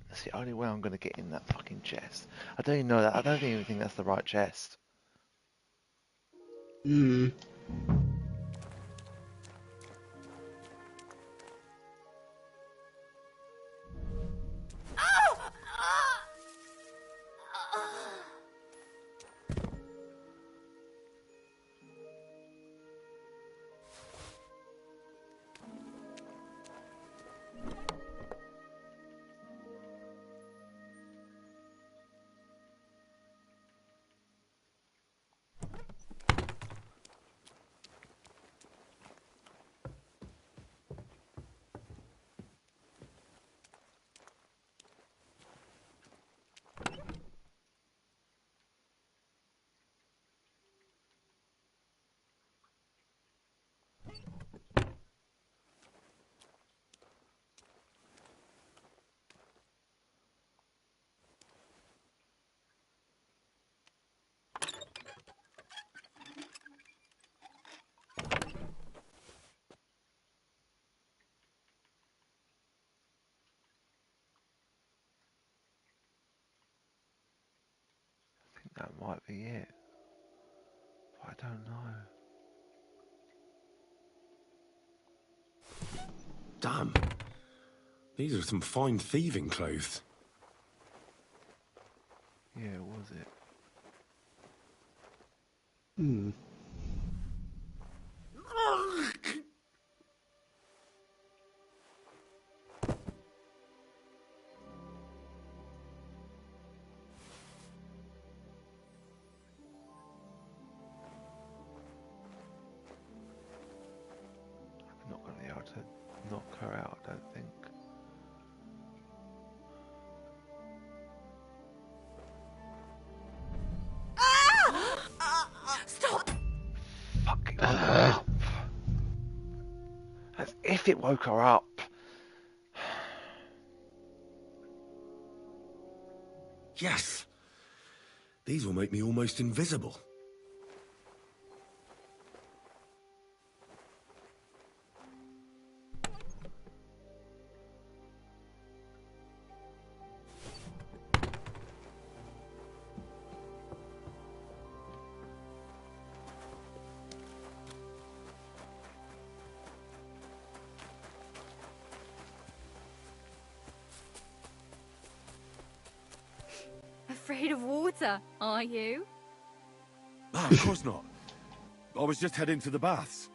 That's the only way I'm going to get in that fucking chest. I don't even know that. I don't even think that's the right chest. Hmm. might be it. But I don't know. Damn. These are some fine thieving clothes. Yeah, was it? Hmm. I'm not going to be able to knock her out, I don't think. Stop! Fucking woke her up. As if it woke her up. Yes. These will make me almost invisible. Afraid of water, are you? Ah, of course not. I was just heading to the baths.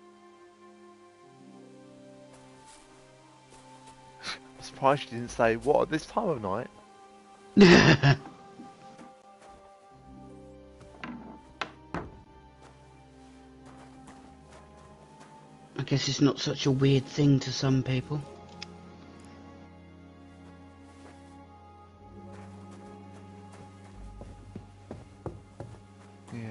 I'm surprised she didn't say, what, at this time of night? I guess it's not such a weird thing to some people. Yeah.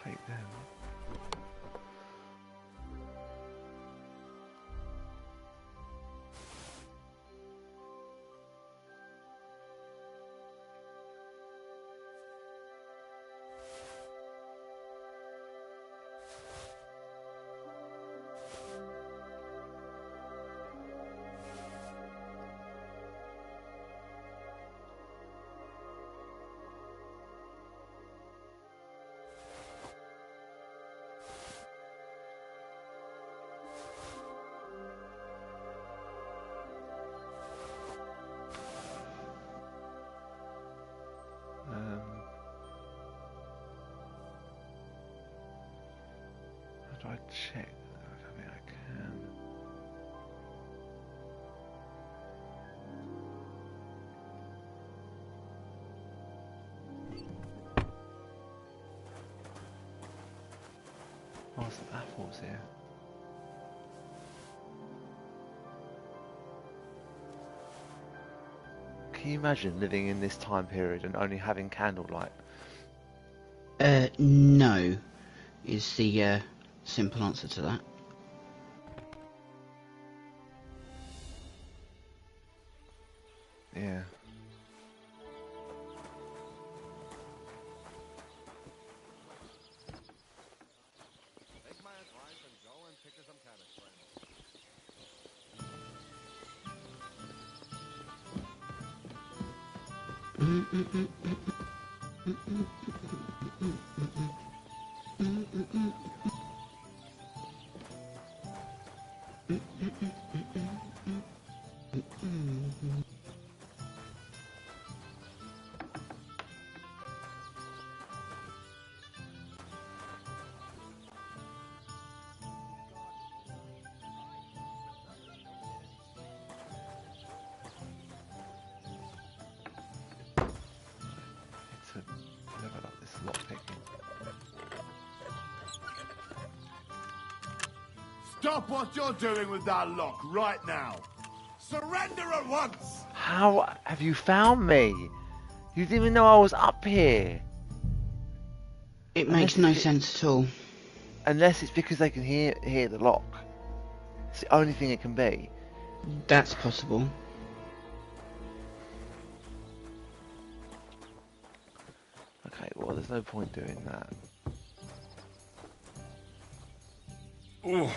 Take them. How do I check? I don't think I can. Oh, some apples here. Can you imagine living in this time period and only having candlelight? No, is the simple answer to that. Yeah. Take my advice and go and pick her some cabbage, To level up this lockpicking. Stop what you're doing with that lock right now. Surrender at once. How have you found me? You didn't even know I was up here. It makes no sense at all. Unless it's because they can hear the lock. It's the only thing it can be. That's possible. Okay, well, there's no point doing that. Oh,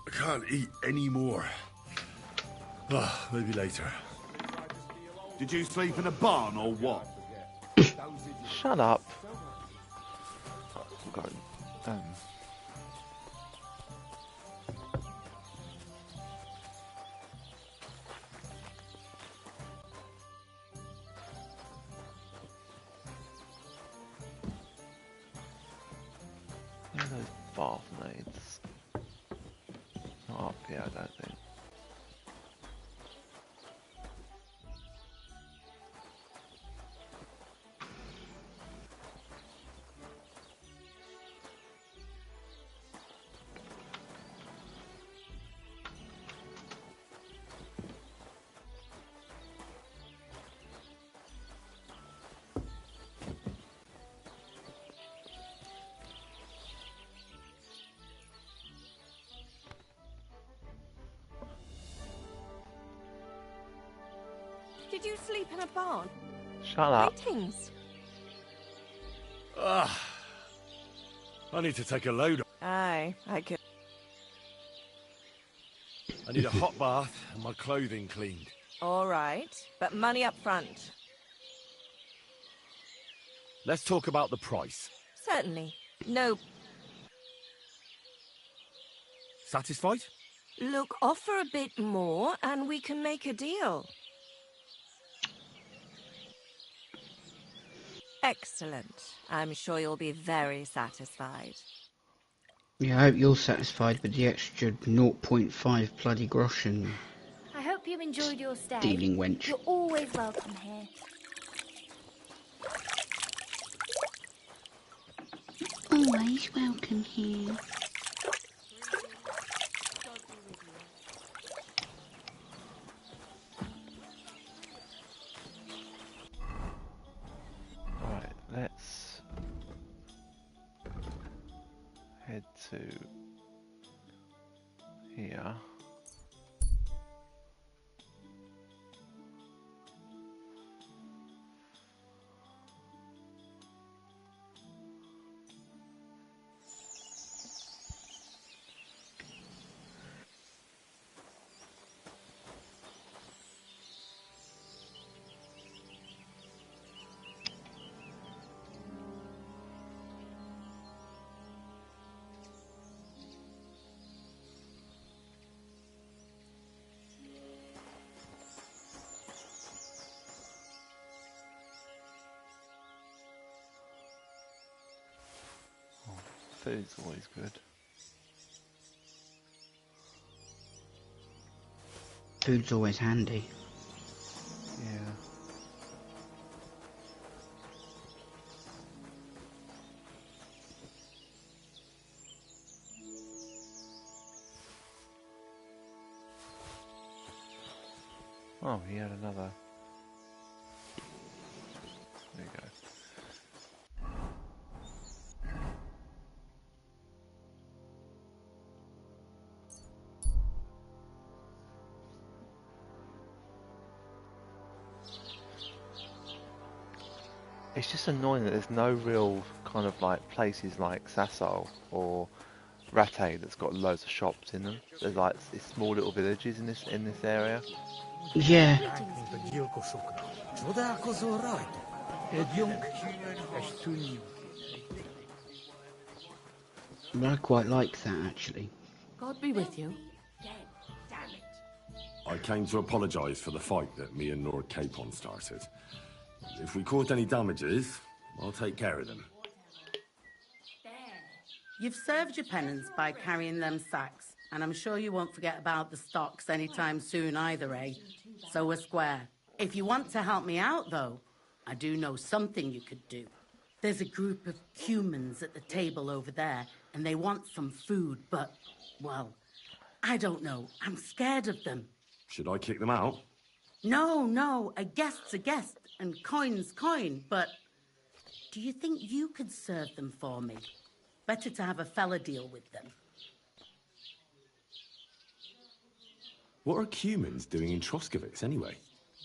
I can't eat any more. Maybe later. Did you sleep in a barn or what? Shut up. God. Those bath maids. Not up here, I don't think. Did you sleep in a barn? Shut up. Greetings. I need to take a load off. Aye, I can. I need a hot bath and my clothing cleaned. All right, but money up front. Let's talk about the price. Certainly. No. Satisfied? Look, offer a bit more and we can make a deal. Excellent. I'm sure you'll be very satisfied. Yeah, I hope you're satisfied with the extra 0.5 bloody groschen. I hope you enjoyed your stay. Stealing wench. You're always welcome here. Always welcome here. Right, let's head to here. Food's always good. Food's always handy. Yeah. Oh, he had another. There you go. It's just annoying that there's no real kind of like places like Sassol or Rattay that's got loads of shops in them. There's like these small little villages in this area. Yeah. I quite like that actually. God be with you. I came to apologise for the fight that me and Lord Capon started. If we caused any damages, I'll take care of them. You've served your penance by carrying them sacks, and I'm sure you won't forget about the stocks anytime soon either, eh? So we're square. If you want to help me out, though, I do know something you could do. There's a group of humans at the table over there, and they want some food, but, well, I don't know. I'm scared of them. Should I kick them out? No, a guest's a guest, and coin's coin, but Do you think you could serve them for me? Better to have a fella deal with them. What are Cumans doing in Troskowitz, anyway?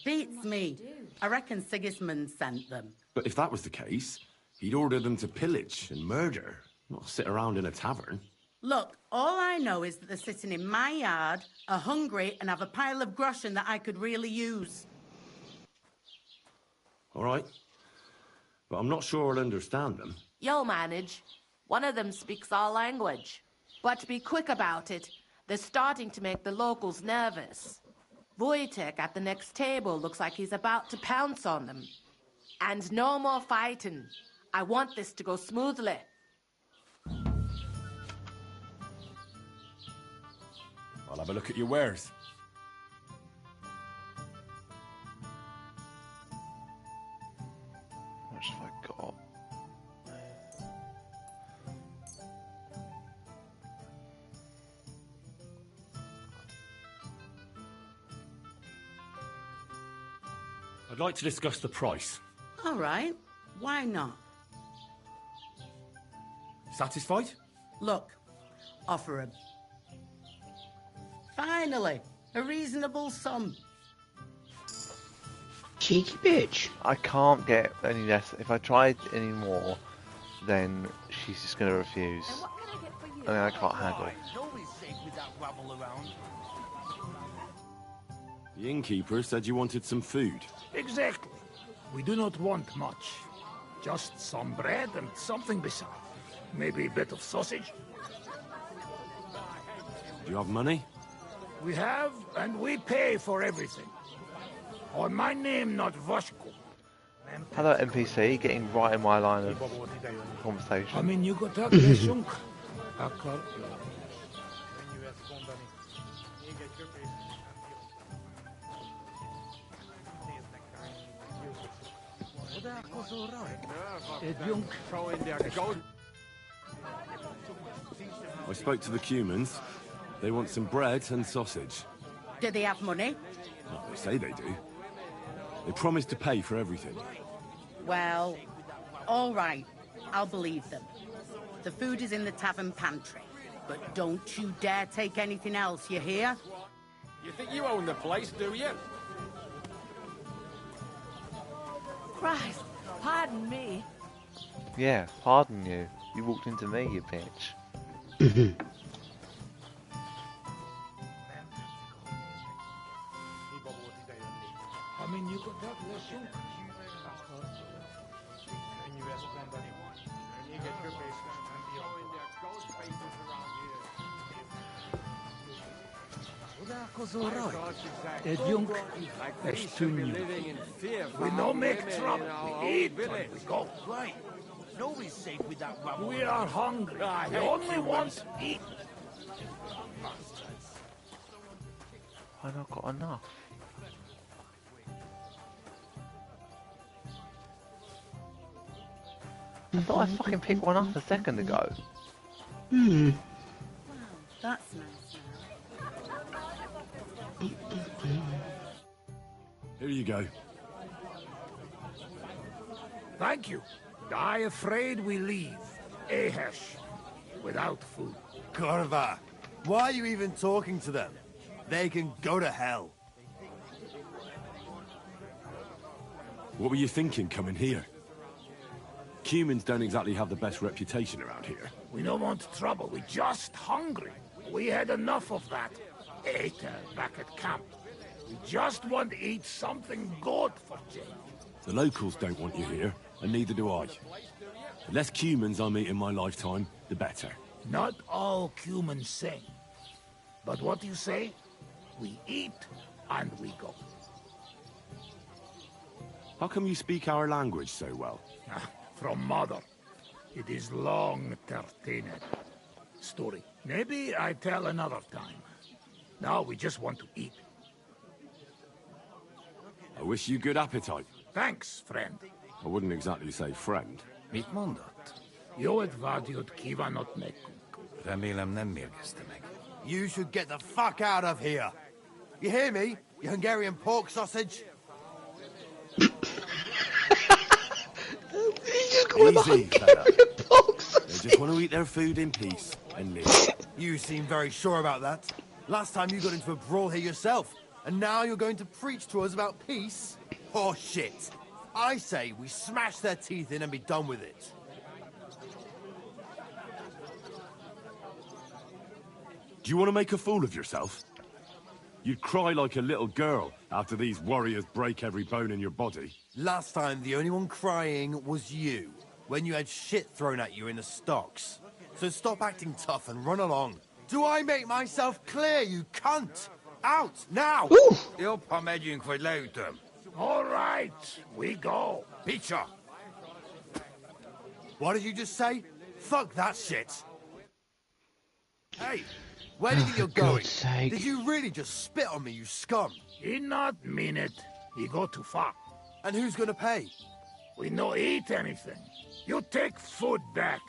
Beats me. I reckon Sigismund sent them. But if that was the case, he'd order them to pillage and murder, not sit around in a tavern. Look, all I know is that they're sitting in my yard, are hungry, and have a pile of groschen that I could really use. All right. But I'm not sure I'll understand them. You'll manage. One of them speaks our language. But be quick about it. They're starting to make the locals nervous. Wojtek at the next table looks like he's about to pounce on them. And no more fighting. I want this to go smoothly. I'll have a look at your wares. How much have I got? I'd like to discuss the price. All right. Why not? Satisfied? Look, offer him. Finally, a reasonable sum. Cheeky bitch. I can't get any less. If I tried any more, then she's just going to refuse. I mean, I can't haggle. The innkeeper said you wanted some food. Exactly. We do not want much. Just some bread and something beside. Maybe a bit of sausage. Do you have money? We have, and we pay for everything. On my name, not Voshko. Hello, NPC, getting right in my line of conversation. I mean, you got that lesunk. I spoke to the Cumans. They want some bread and sausage. Do they have money? Well, they say they do. They promised to pay for everything. Well, all right. I'll believe them. The food is in the tavern pantry. But don't you dare take anything else, you hear? You think you own the place, do you? Christ, pardon me. Yeah, pardon you. You walked into me, you bitch. I mean, you got that lesunk. We no make trouble. We eat and we go. Right. Nobody's safe with that rubble. We are hungry. We only want to eat. I've not got enough. I thought I fucking picked one up a second ago. Wow, that's nice. Here you go. Thank you. I afraid we leave. Ahesh. Without food. Corva, why are you even talking to them? They can go to hell. What were you thinking coming here? Cumans don't exactly have the best reputation around here. We don't want trouble. We're just hungry. We had enough of that. Ate back at camp. We just want to eat something good for change. The locals don't want you here, and neither do I. The less Cumans I meet in my lifetime, the better. Not all humans sing. But what do you say? We eat and we go. How come you speak our language so well? From mother. It is long 13 story. Maybe I tell another time. Now we just want to eat. I wish you good appetite. Thanks, friend. I wouldn't exactly say friend. Mit mondott? Jó advágyót kívánok nekünk. Remélem nem mérgezte meg. You should get the fuck out of here. You hear me, you Hungarian pork sausage? He's just Easy, fella. They just want to eat their food in peace and live. You seem very sure about that. Last time you got into a brawl here yourself, and now you're going to preach to us about peace? Oh shit. I say we smash their teeth in and be done with it. Do you want to make a fool of yourself? You'd cry like a little girl after these warriors break every bone in your body. Last time, the only one crying was you, when you had shit thrown at you in the stocks. So stop acting tough and run along. Do I make myself clear, you cunt? Out, now! Upp har medjun kvar. All right, we go. Picture. What did you just say? Fuck that shit. Hey, where do you think you're going? Did you really just spit on me, you scum? He not mean it. He go too far. And who's gonna pay? We no eat anything. You take food back.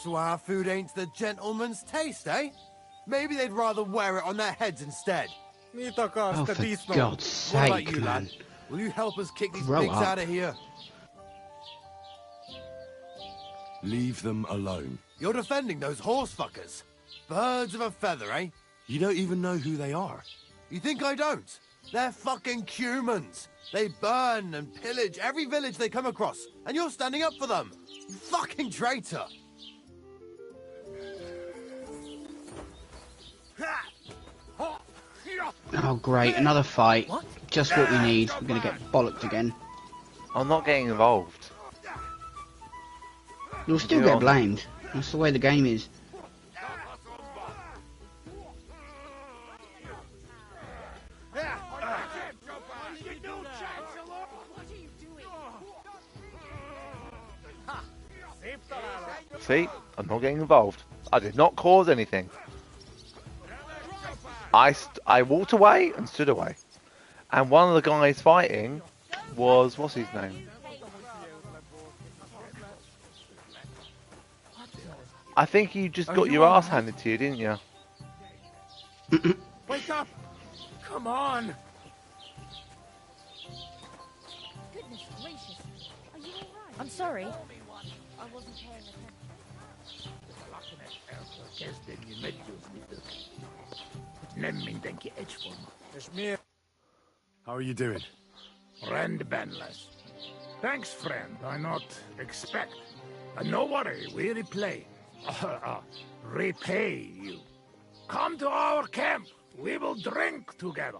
So our food ain't the gentleman's taste, eh? Maybe they'd rather wear it on their heads instead. Oh, for God's What about sake, you, man. lad? Will you help us kick these Grow pigs up. out of here? Leave them alone. You're defending those horse fuckers. Birds of a feather, eh? You don't even know who they are. You think I don't? They're fucking humans. They burn and pillage every village they come across, and you're standing up for them. You fucking traitor. Oh, great. Another fight. Just what we need. We're going to get bollocked again. I'm not getting involved. You'll still You're get on. blamed. That's the way the game is. See? I'm not getting involved. I did not cause anything. I walked away and stood away. And one of the guys fighting was... What's his name? I think you just got your ass handed to you, didn't you? Wake up! Come on! Goodness gracious. Are you alright? I'm sorry. I wasn't paying attention. How are you doing? Friend Benless. Thanks, friend. I not expect. No worry, we replay. Repay you. Come to our camp. We will drink together.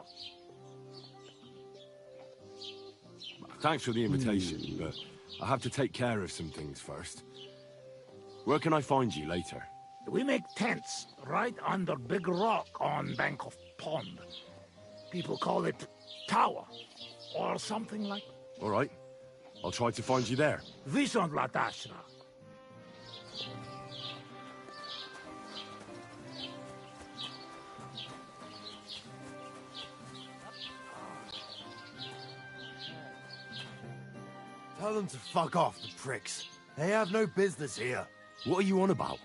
Thanks for the invitation, but I have to take care of some things first. Where can I find you later? We make tents right under big rock on bank of pond. People call it tower or something like. All right. I'll try to find you there. Vison Latashra. Tell them to fuck off, the pricks. They have no business here. What are you on about?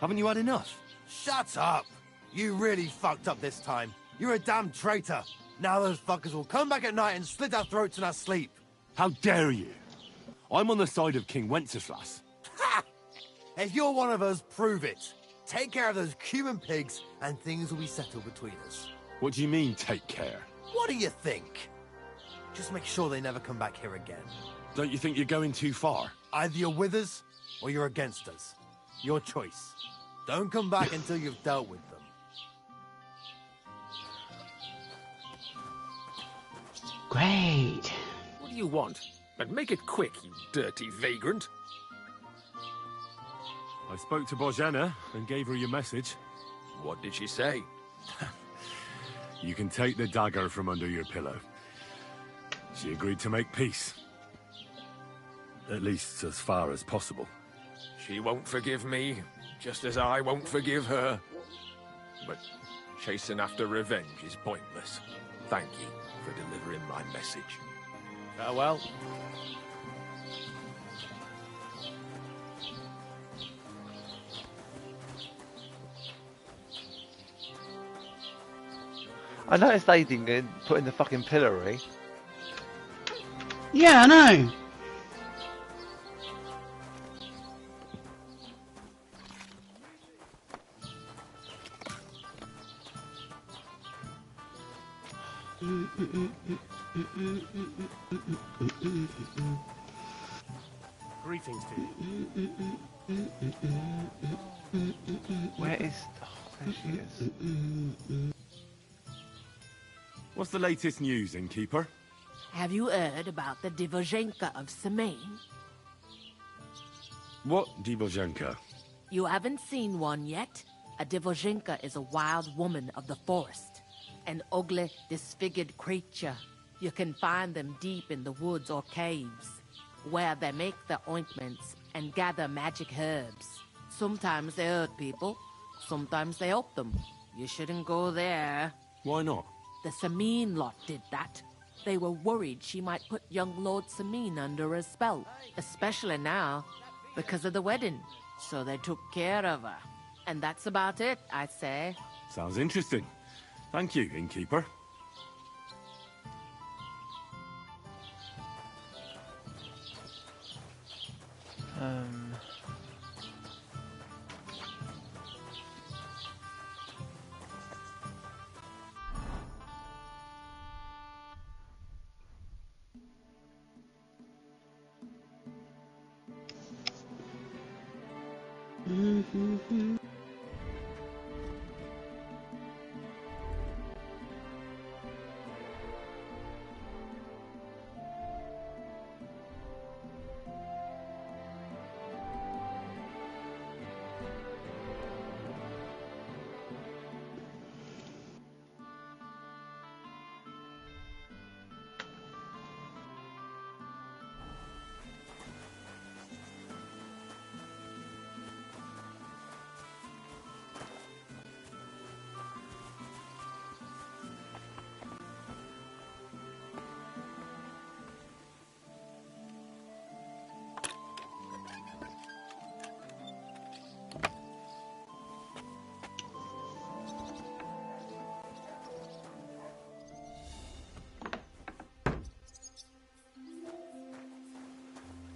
Haven't you had enough? Shut up! You really fucked up this time. You're a damn traitor. Now those fuckers will come back at night and slit our throats in our sleep. How dare you? I'm on the side of King Wenceslas. Ha! If you're one of us, prove it. Take care of those Cuban pigs, and things will be settled between us. What do you mean, take care? What do you think? Just make sure they never come back here again. Don't you think you're going too far? Either you're with us, or you're against us. Your choice. Don't come back until you've dealt with them. Great. What do you want? And make it quick, you dirty vagrant. I spoke to Bojana and gave her your message. What did she say? You can take the dagger from under your pillow. She agreed to make peace. At least as far as possible. She won't forgive me, just as I won't forgive her. But chasing after revenge is pointless. Thank you for delivering my message. Farewell. I noticed they didn't get put in the fucking pillory. Yeah, I know. Greetings to you. Where is... Oh, there she is. What's the latest news, innkeeper? Have you heard about the Divozhenka of Semaine? What Divozhenka? You haven't seen one yet? A Divozhenka is a wild woman of the forest. An ugly, disfigured creature. You can find them deep in the woods or caves, where they make their ointments and gather magic herbs. Sometimes they hurt people, sometimes they help them. You shouldn't go there. Why not? The Samine lot did that. They were worried she might put young Lord Samine under a spell, especially now, because of the wedding. So they took care of her. And that's about it, I'd say. Sounds interesting. Thank you, innkeeper.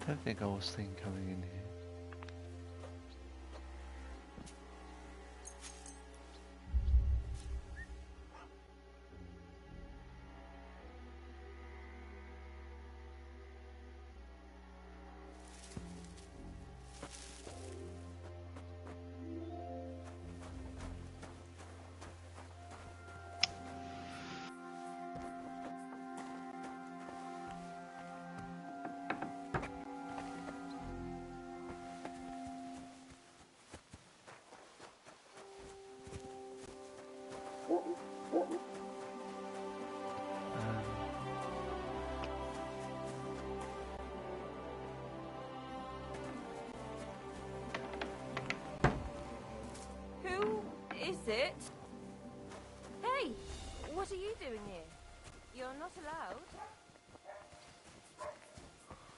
I don't think I was seeing coming in here. Who is it? Hey, what are you doing here? You're not allowed.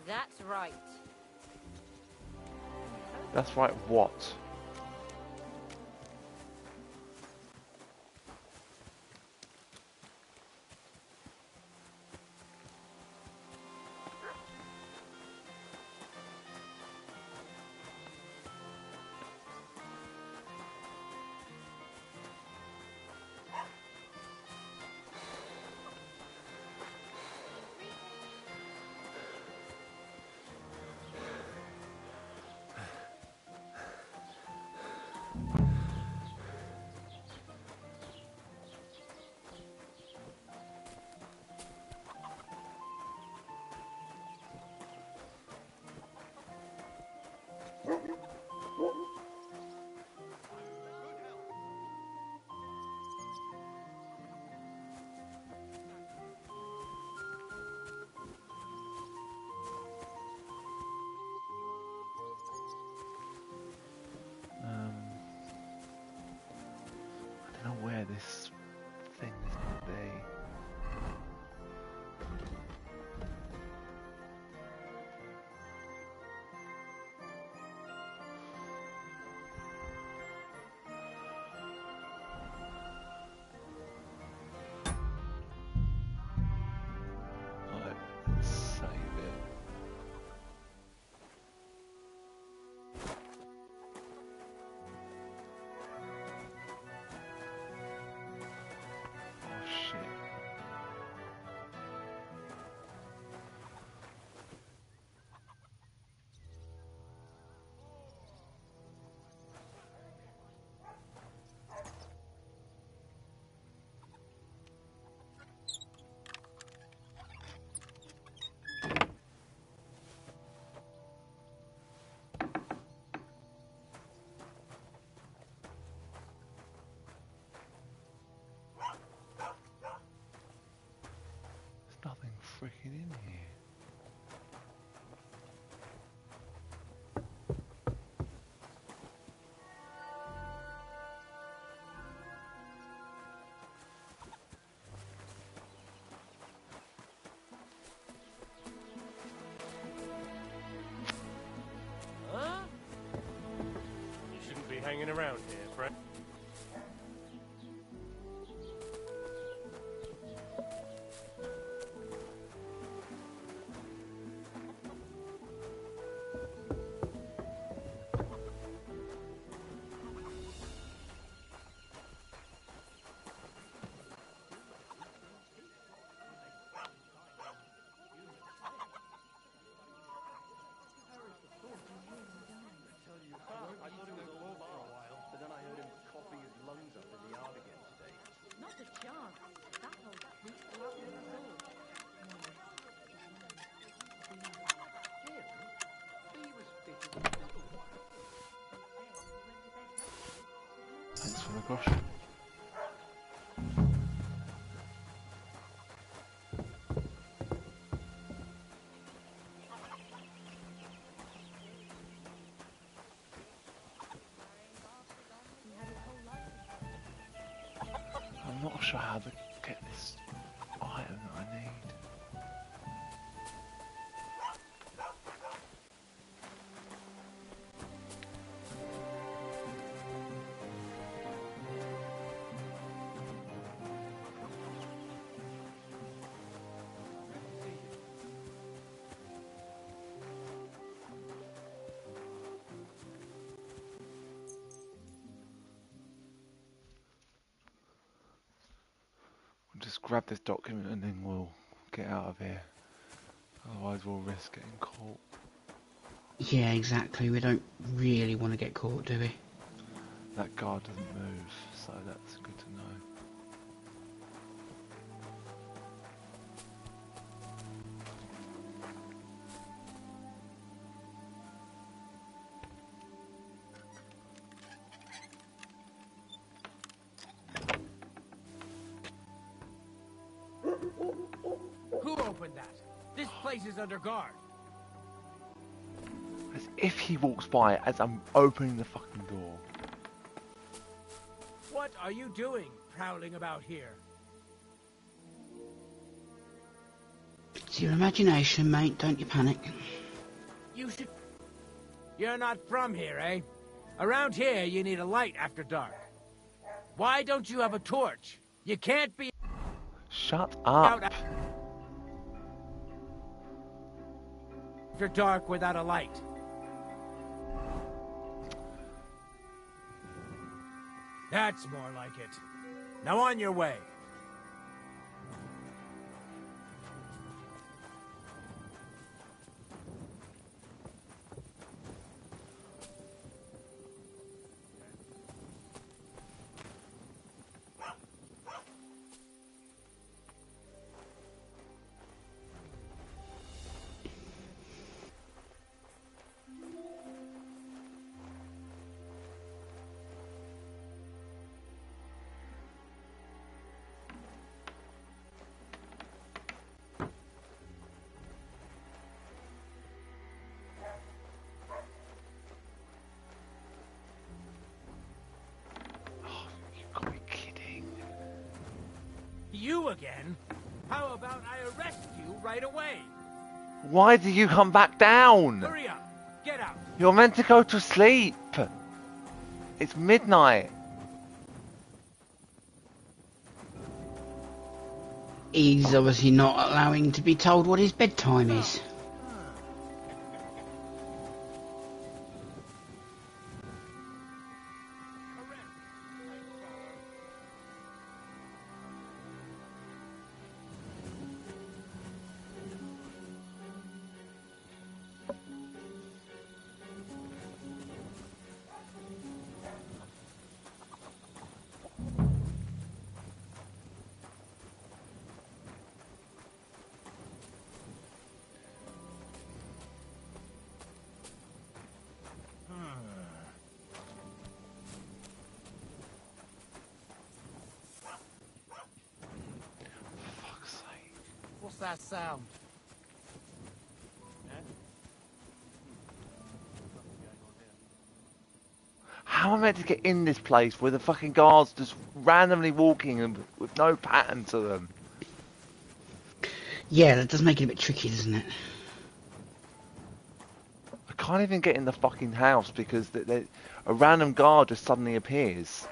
That's right. That's right, what? I don't know where this thing is going to be. Right, let's save it. Oh shit. hanging around here, Fred? Thanks for the caution. I'm not sure how to get this item that I need. Just grab this document and then we'll get out of here. Otherwise we'll risk getting caught. Yeah, exactly. We don't really want to get caught, do we? That guard doesn't move, so that's good to know. Who opened that? This place is under guard. As if he walks by as I'm opening the fucking door. What are you doing, prowling about here? It's your imagination, mate. Don't you panic. You should... You're not from here, eh? Around here, you need a light after dark. Why don't you have a torch? You can't be... Shut up. After dark without a light. That's more like it. Now on your way. You again? How about I arrest you right away? Why do you come back down? Hurry up! Get out! You're meant to go to sleep. It's midnight. He's obviously not allowing to be told what his bedtime is. What's that sound? How am I meant to get in this place where the fucking guards just randomly walking and with no pattern to them? Yeah, that does make it a bit tricky, doesn't it? I can't even get in the fucking house because a random guard just suddenly appears.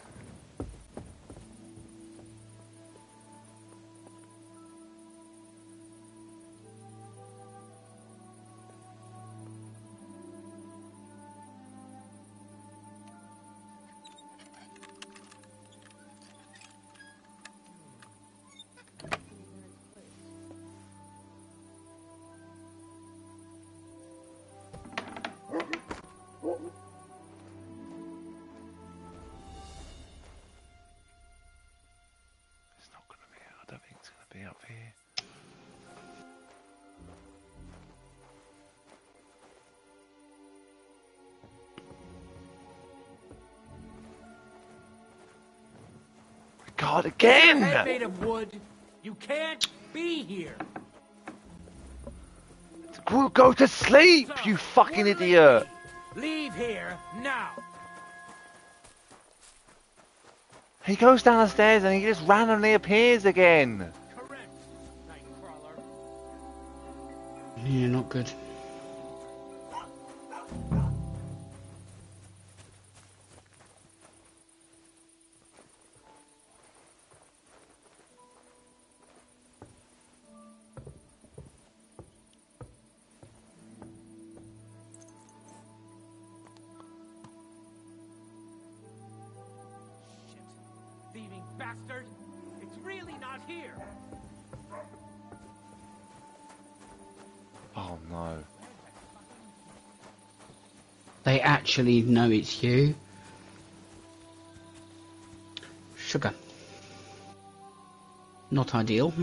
I don't think it's going to be up here. God, again! Is your head made of wood? You can't be here. Go to sleep, you fucking idiot! Leave here now. He goes down the stairs and he just randomly appears again. Yeah, not good. Thieving bastard! It's really not here. Oh no. They actually know it's you. Sugar. Not ideal,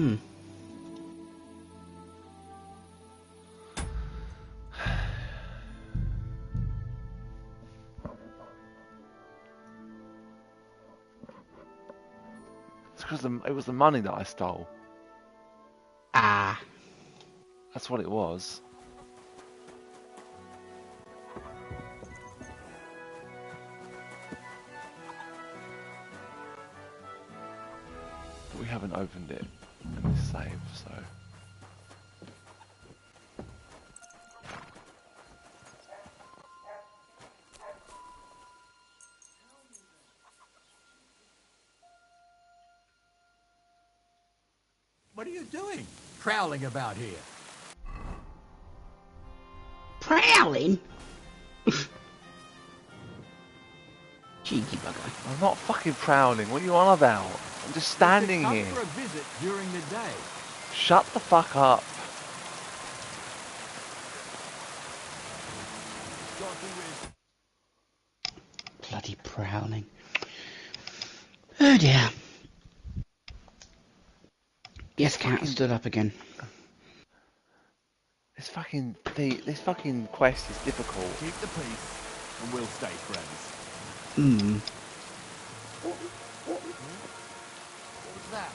It's because it was the money that I stole. Ah. That's what it was. We haven't opened it in this save, so... What are you doing? Prowling about here. Prowling? Cheeky bugger. I'm not fucking prowling, what are you on about? I'm just standing come here. for a visit during the day. Shut the fuck up. Bloody prowling. Oh dear. Yes, cat stood up again. This fucking quest is difficult. Keep the peace, and we'll stay friends. What was that?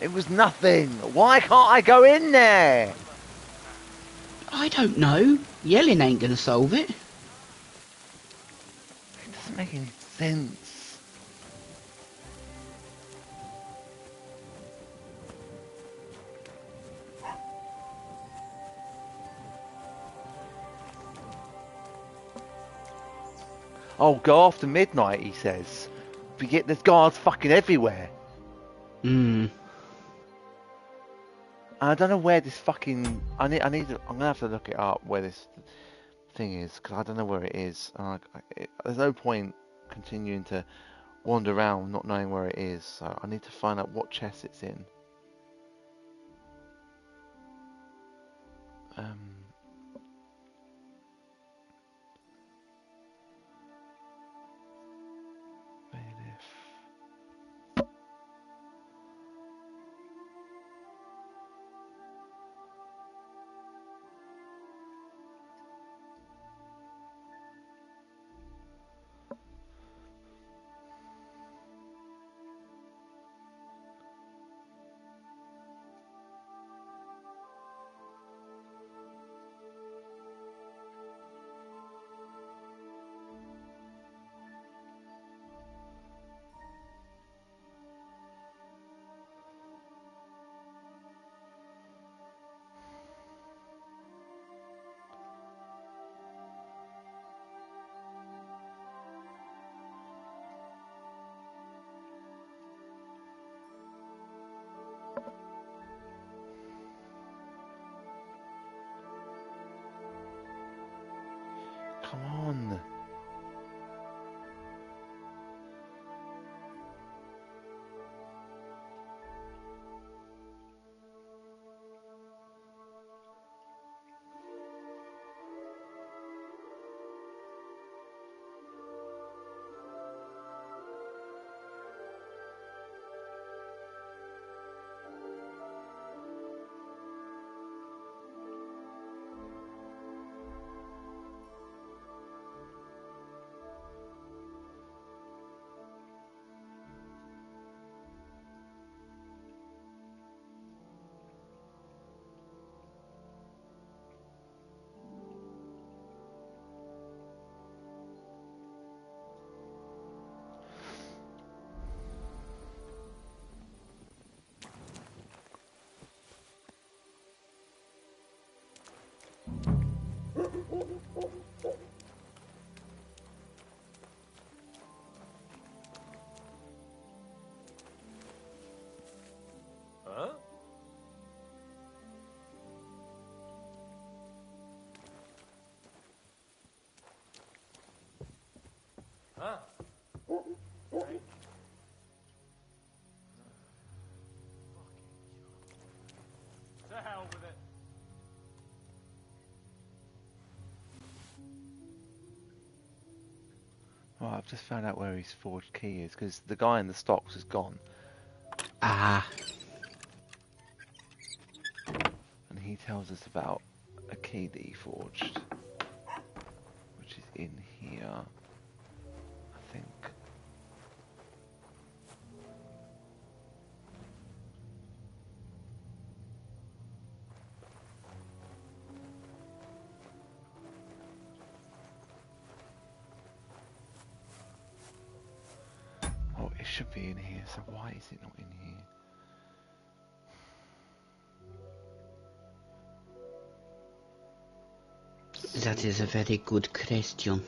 It was nothing. Why can't I go in there? I don't know. Yelling ain't gonna solve it. It doesn't make any sense. Oh, go after midnight, he says. But yet there's guards fucking everywhere. I don't know where this fucking... I'm gonna have to look it up where this thing is, because I don't know where it is. There's no point continuing to wander around not knowing where it is, so I need to find out what chest it's in. Huh? Huh? Strange. To hell with it. Right, I've just found out where his forged key is, because the guy in the stocks is gone. Ah. And he tells us about a key that he forged, which is in here, I think. Oh, it should be in here, so why is it not in here? That is a very good question.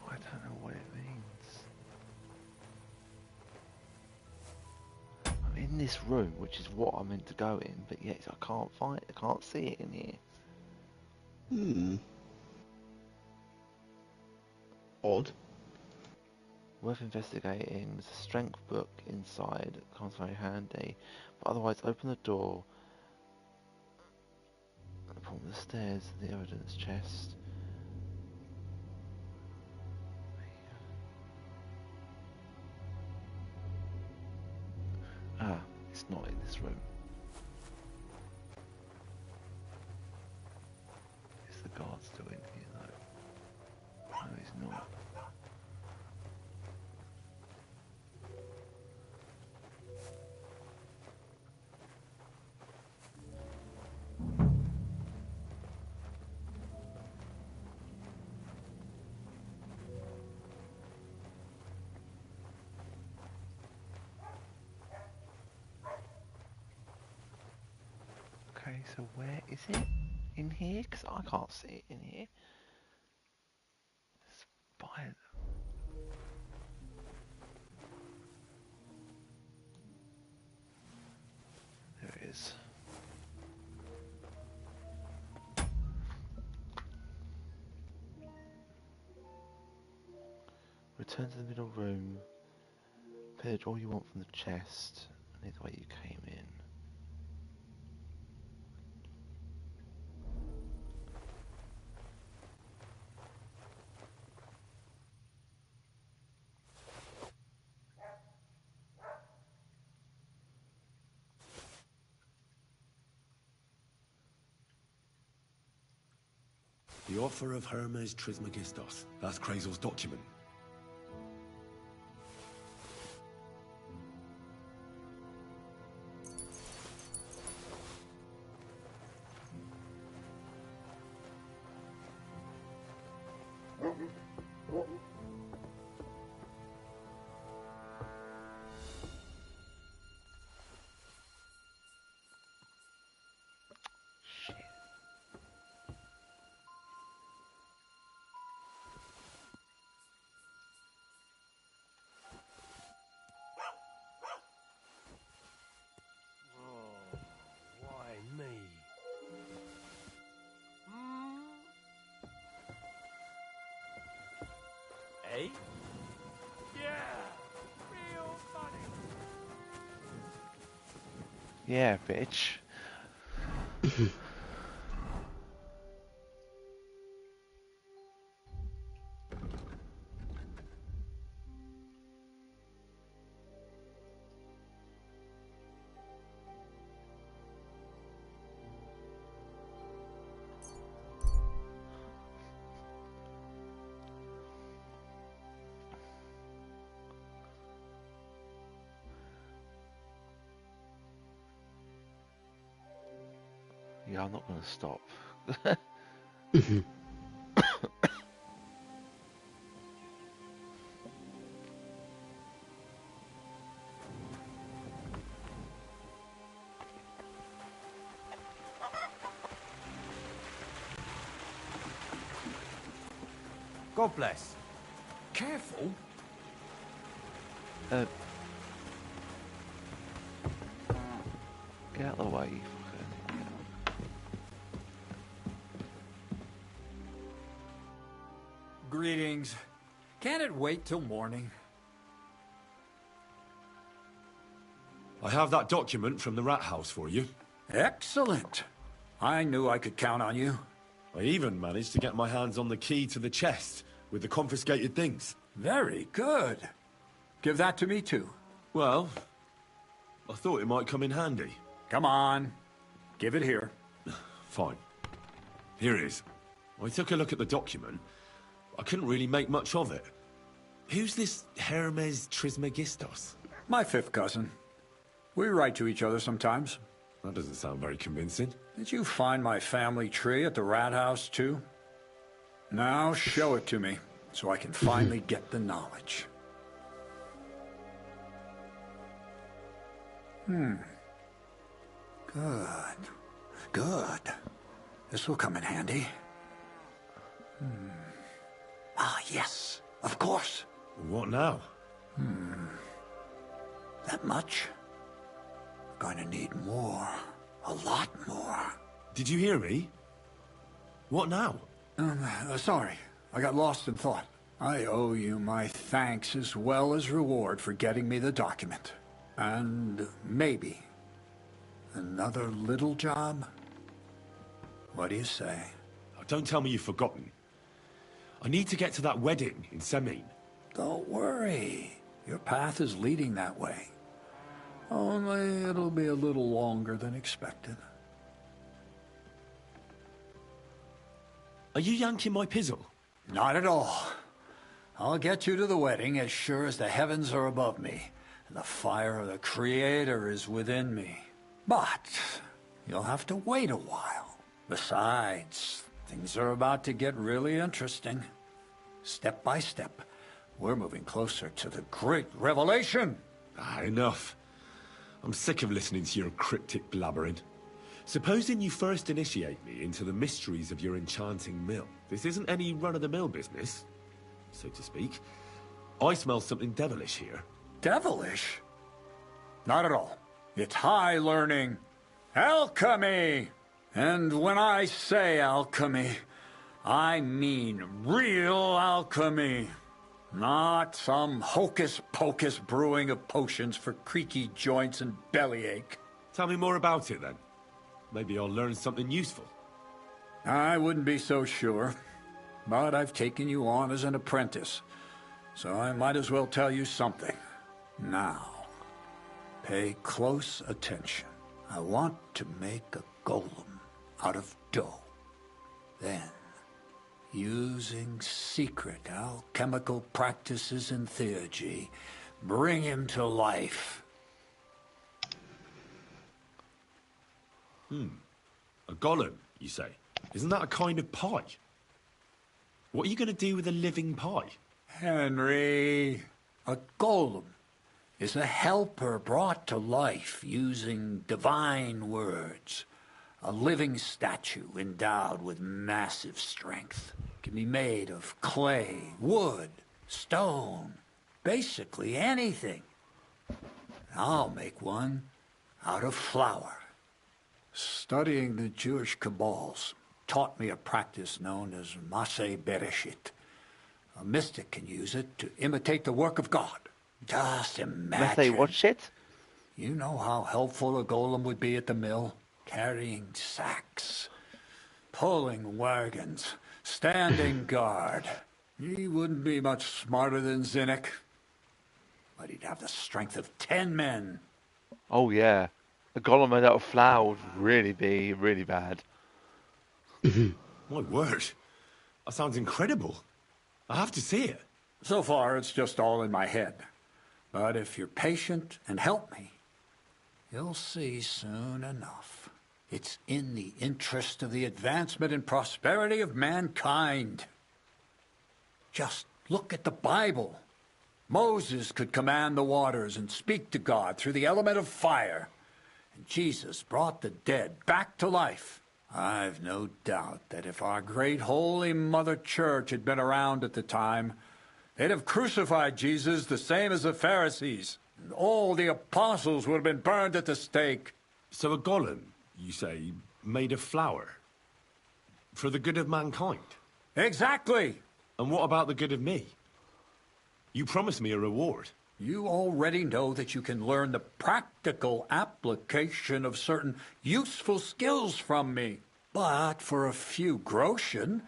I don't know what it means. I'm in this room, which is what I'm meant to go in, but yet I can't see it in here. Hmm. Odd. Worth investigating. There's a strength book inside. It comes very handy. But otherwise, open the door. At the bottom of the stairs, the evidence chest. Ah, it's not in this room. Is the guard still in here though? No, he's not. Okay, so where is it? In here? Because I can't see it in here. Spider. There it is. Return to the middle room. Pillage all you want from the chest. I need the way you came in. The offer of Hermes Trismegistos. That's Krazel's document. Why me? Eh? Yeah! Real funny! Yeah, bitch. Yeah, I'm not going to stop. God bless. Careful. Get out of the way. Greetings. Can't it wait till morning? I have that document from the rat house for you. Excellent. I knew I could count on you. I even managed to get my hands on the key to the chest with the confiscated things. Very good. Give that to me too. Well, I thought it might come in handy. Come on. Give it here. Fine. Here it is. I took a look at the document. I couldn't really make much of it. Who's this Hermes Trismegistos? My fifth cousin. We write to each other sometimes. That doesn't sound very convincing. Did you find my family tree at the rat house too? Now show it to me, so I can finally get the knowledge. Good. Good. This will come in handy. Ah, yes. Of course. What now? That much? Going to need more. A lot more. Did you hear me? What now? Sorry. I got lost in thought. I owe you my thanks as well as reward for getting me the document. And maybe another little job? What do you say? Oh, don't tell me you've forgotten. I need to get to that wedding in Semin. Don't worry. Your path is leading that way. Only it'll be a little longer than expected. Are you yanking my pizzle? Not at all. I'll get you to the wedding as sure as the heavens are above me, and the fire of the Creator is within me. But you'll have to wait a while. Besides, things are about to get really interesting. Step by step, we're moving closer to the great revelation. Enough. I'm sick of listening to your cryptic blabbering. Supposing you first initiate me into the mysteries of your enchanting mill. This isn't any run-of-the-mill business, so to speak. I smell something devilish here. Devilish? Not at all. It's high learning. Alchemy! And when I say alchemy, I mean real alchemy. Not some hocus-pocus brewing of potions for creaky joints and bellyache. Tell me more about it, then. Maybe I'll learn something useful. I wouldn't be so sure. But I've taken you on as an apprentice, so I might as well tell you something. Now, pay close attention. I want to make a golem out of dough. Then, using secret alchemical practices and theurgy, bring him to life. A golem, you say? Isn't that a kind of pie? What are you going to do with a living pie? Henry, a golem is a helper brought to life using divine words. A living statue endowed with massive strength. Can be made of clay, wood, stone, basically anything. I'll make one out of flour. Studying the Jewish Kabbals taught me a practice known as Maseh Bereshit. A mystic can use it to imitate the work of God. Just imagine. Maseh what shit? You know how helpful a golem would be at the mill? Carrying sacks, pulling wagons, standing guard. He wouldn't be much smarter than Zinnik, but he'd have the strength of 10 men. Oh yeah, a golem made out of flour would really be really bad. My word, that sounds incredible. I have to see it. So far, it's just all in my head. But if you're patient and help me, you'll see soon enough. It's in the interest of the advancement and prosperity of mankind. Just look at the Bible. Moses could command the waters and speak to God through the element of fire. And Jesus brought the dead back to life. I've no doubt that if our great Holy Mother Church had been around at the time, they'd have crucified Jesus the same as the Pharisees. And all the apostles would have been burned at the stake. So a golem, you say, made of flour? For the good of mankind? Exactly! And what about the good of me? You promised me a reward. You already know that you can learn the practical application of certain useful skills from me. But for a few groschen,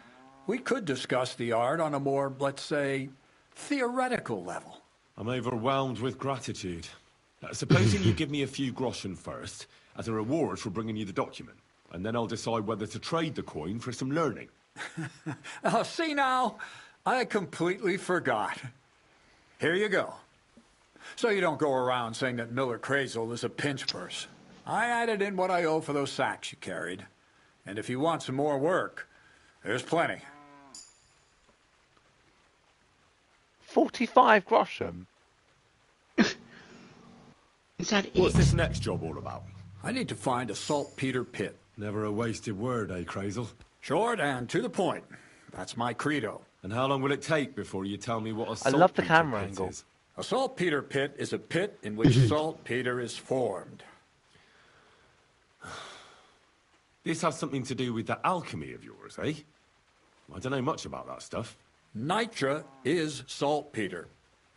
we could discuss the art on a more, let's say, theoretical level. I'm overwhelmed with gratitude. Supposing you give me a few groschen first, as a reward for bringing you the document, and then I'll decide whether to trade the coin for some learning. Oh, see now, I completely forgot. Here you go. So you don't go around saying that Miller Crazel is a pinch purse. I added in what I owe for those sacks you carried. And if you want some more work, there's plenty. 45 groschen? Is that What's this next job all about? I need to find a saltpeter pit. Never a wasted word, eh, Crazel? Short and to the point. That's my credo. And how long will it take before you tell me what a I saltpeter love the camera pit angle. is? A saltpeter pit is a pit in which saltpeter is formed. This has something to do with that alchemy of yours, eh? I don't know much about that stuff. Nitra is saltpeter.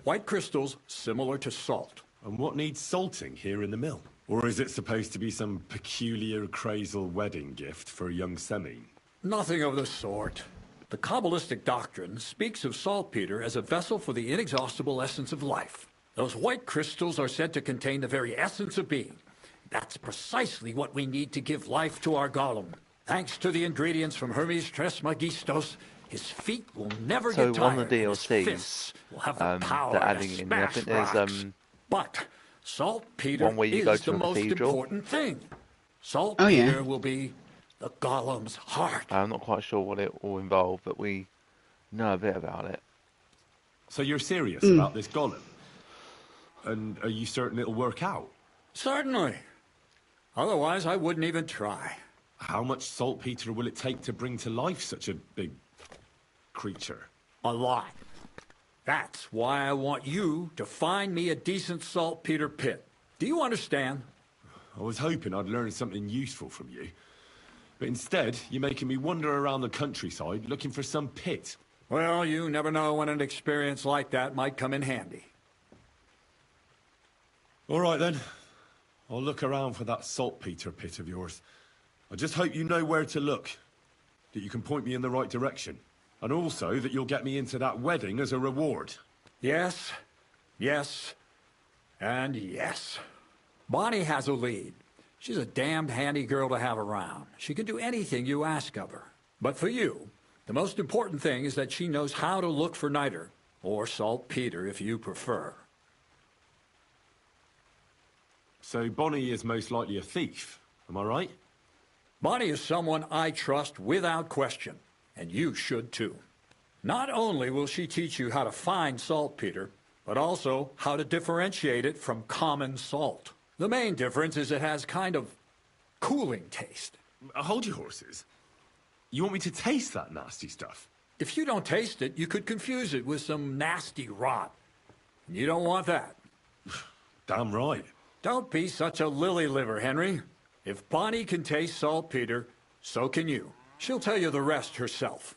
White crystals similar to salt. And what needs salting here in the mill? Or is it supposed to be some peculiar Crazel wedding gift for a young Semine? Nothing of the sort. The Kabbalistic doctrine speaks of saltpeter as a vessel for the inexhaustible essence of life. Those white crystals are said to contain the very essence of being. That's precisely what we need to give life to our golem. Thanks to the ingredients from Hermes Trismegistos, his feet will never So get tired. one of the and his DLCs, fists will have the power they're to adding in there. I smash think there's rocks. But saltpeter one where you go is to the a most cathedral. important thing. Saltpeter will be the golem's heart. I'm not quite sure what it will involve, but we know a bit about it. So you're serious about this golem? And are you certain it'll work out? Certainly. Otherwise, I wouldn't even try. How much saltpeter will it take to bring to life such a big creature? A lot. That's why I want you to find me a decent saltpeter pit. Do you understand? I was hoping I'd learn something useful from you. But instead, you're making me wander around the countryside looking for some pit. Well, you never know when an experience like that might come in handy. All right, then. I'll look around for that saltpeter pit of yours. I just hope you know where to look. That you can point me in the right direction. And also that you'll get me into that wedding as a reward. Yes, yes, and yes. Bonnie has a lead. She's a damned handy girl to have around. She can do anything you ask of her. But for you, the most important thing is that she knows how to look for niter, or saltpeter if you prefer. So Bonnie is most likely a thief, am I right? Bonnie is someone I trust without question, and you should too. Not only will she teach you how to find saltpeter, but also how to differentiate it from common salt. The main difference is it has kind of cooling taste. Hold your horses. You want me to taste that nasty stuff? If you don't taste it, you could confuse it with some nasty rot. And you don't want that. Damn right. Don't be such a lily liver, Henry. If Bonnie can taste saltpeter, so can you. She'll tell you the rest herself.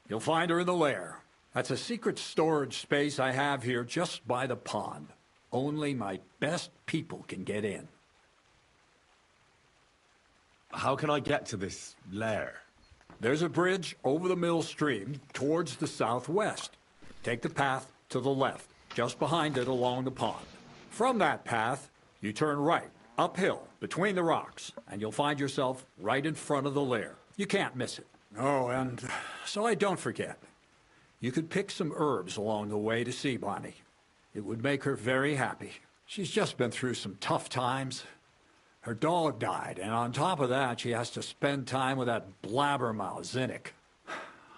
You'll find her in the lair. That's a secret storage space I have here just by the pond. Only my best people can get in. How can I get to this lair? There's a bridge over the mill stream towards the southwest. Take the path to the left, just behind it along the pond. From that path, you turn right, uphill, between the rocks, and you'll find yourself right in front of the lair. You can't miss it. Oh, and so I don't forget. You could pick some herbs along the way to see Bonnie. It would make her very happy. She's just been through some tough times. Her dog died, and on top of that, she has to spend time with that blabbermouth, Zinnik.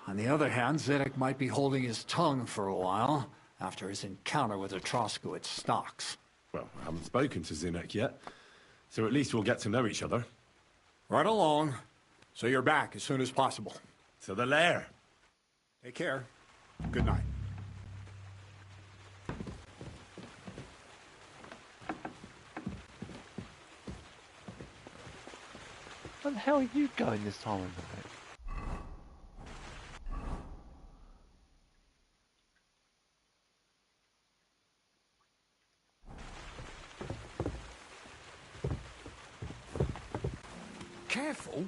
On the other hand, Zinnik might be holding his tongue for a while after his encounter with the Troskowitz stocks. Well, I haven't spoken to Zinnik yet, so at least we'll get to know each other. Right along. So you're back as soon as possible. To the lair. Take care. Good night. Where the hell are you going this time of night? Careful.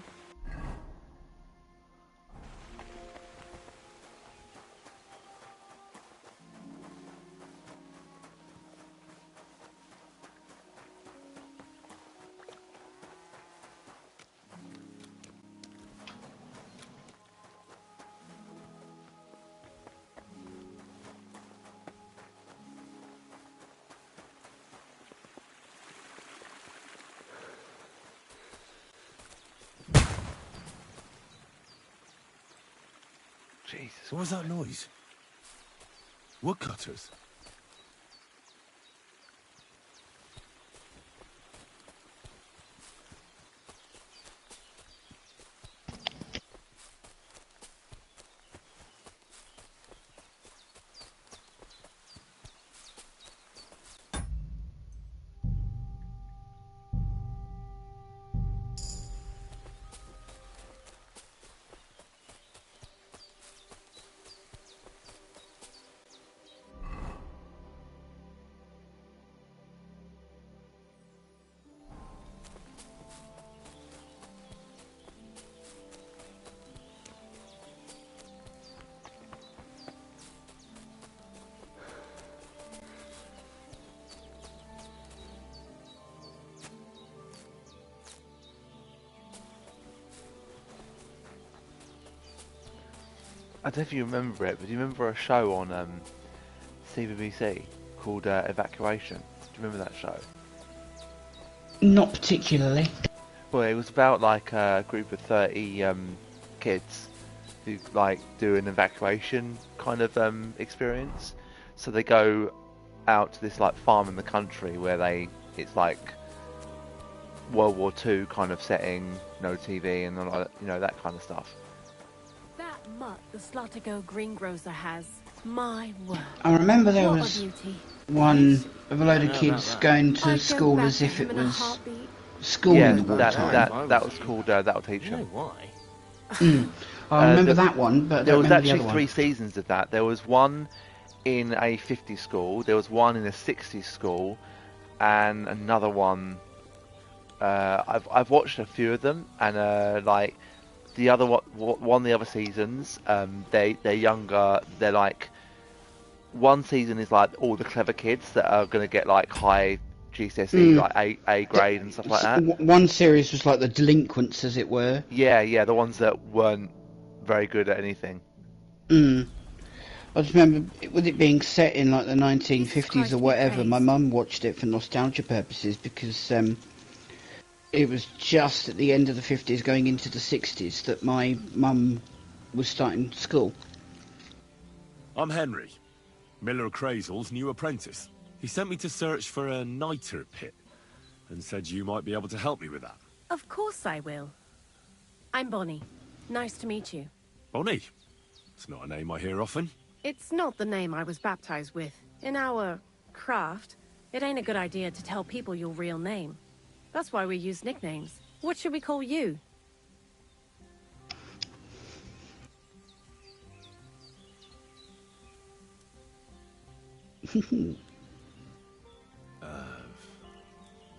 Jesus. What was that noise? Woodcutters? I don't know if you remember it, but do you remember a show on CBBC called Evacuation? Do you remember that show? Not particularly. Well, it was about like a group of 30 kids who like do an evacuation kind of experience. So they go out to this like farm in the country where it's like World War II kind of setting, no TV and that kind of stuff. That mutt the Slottigo greengrocer has. My word. I remember there What a was beauty. one of a load of kids going to school as if it was school in the wartime. that was called That'll Teach You know Them. why? I remember that one, but I there don't was remember the actually other 3 one. seasons of that. There was one in a 50s school, there was one in a 60s school, and another one. I've watched a few of them, and like the other one, the other seasons, they're younger. They're like one season is like all the clever kids that are gonna get like high GCSE, like A grade and stuff like that. One series was like the delinquents, as it were. Yeah, the ones that weren't very good at anything. I just remember, with it being set in like the 1950s or whatever, my mum watched it for nostalgia purposes because it was just at the end of the 50s going into the 60s that my mum was starting school. I'm Henry, Miller Crazel's new apprentice. He sent me to search for a niter pit and said you might be able to help me with that. Of course I will. I'm Bonnie. Nice to meet you. Bonnie? It's not a name I hear often. It's not the name I was baptized with. In our craft, it ain't a good idea to tell people your real name. That's why we use nicknames. What should we call you? The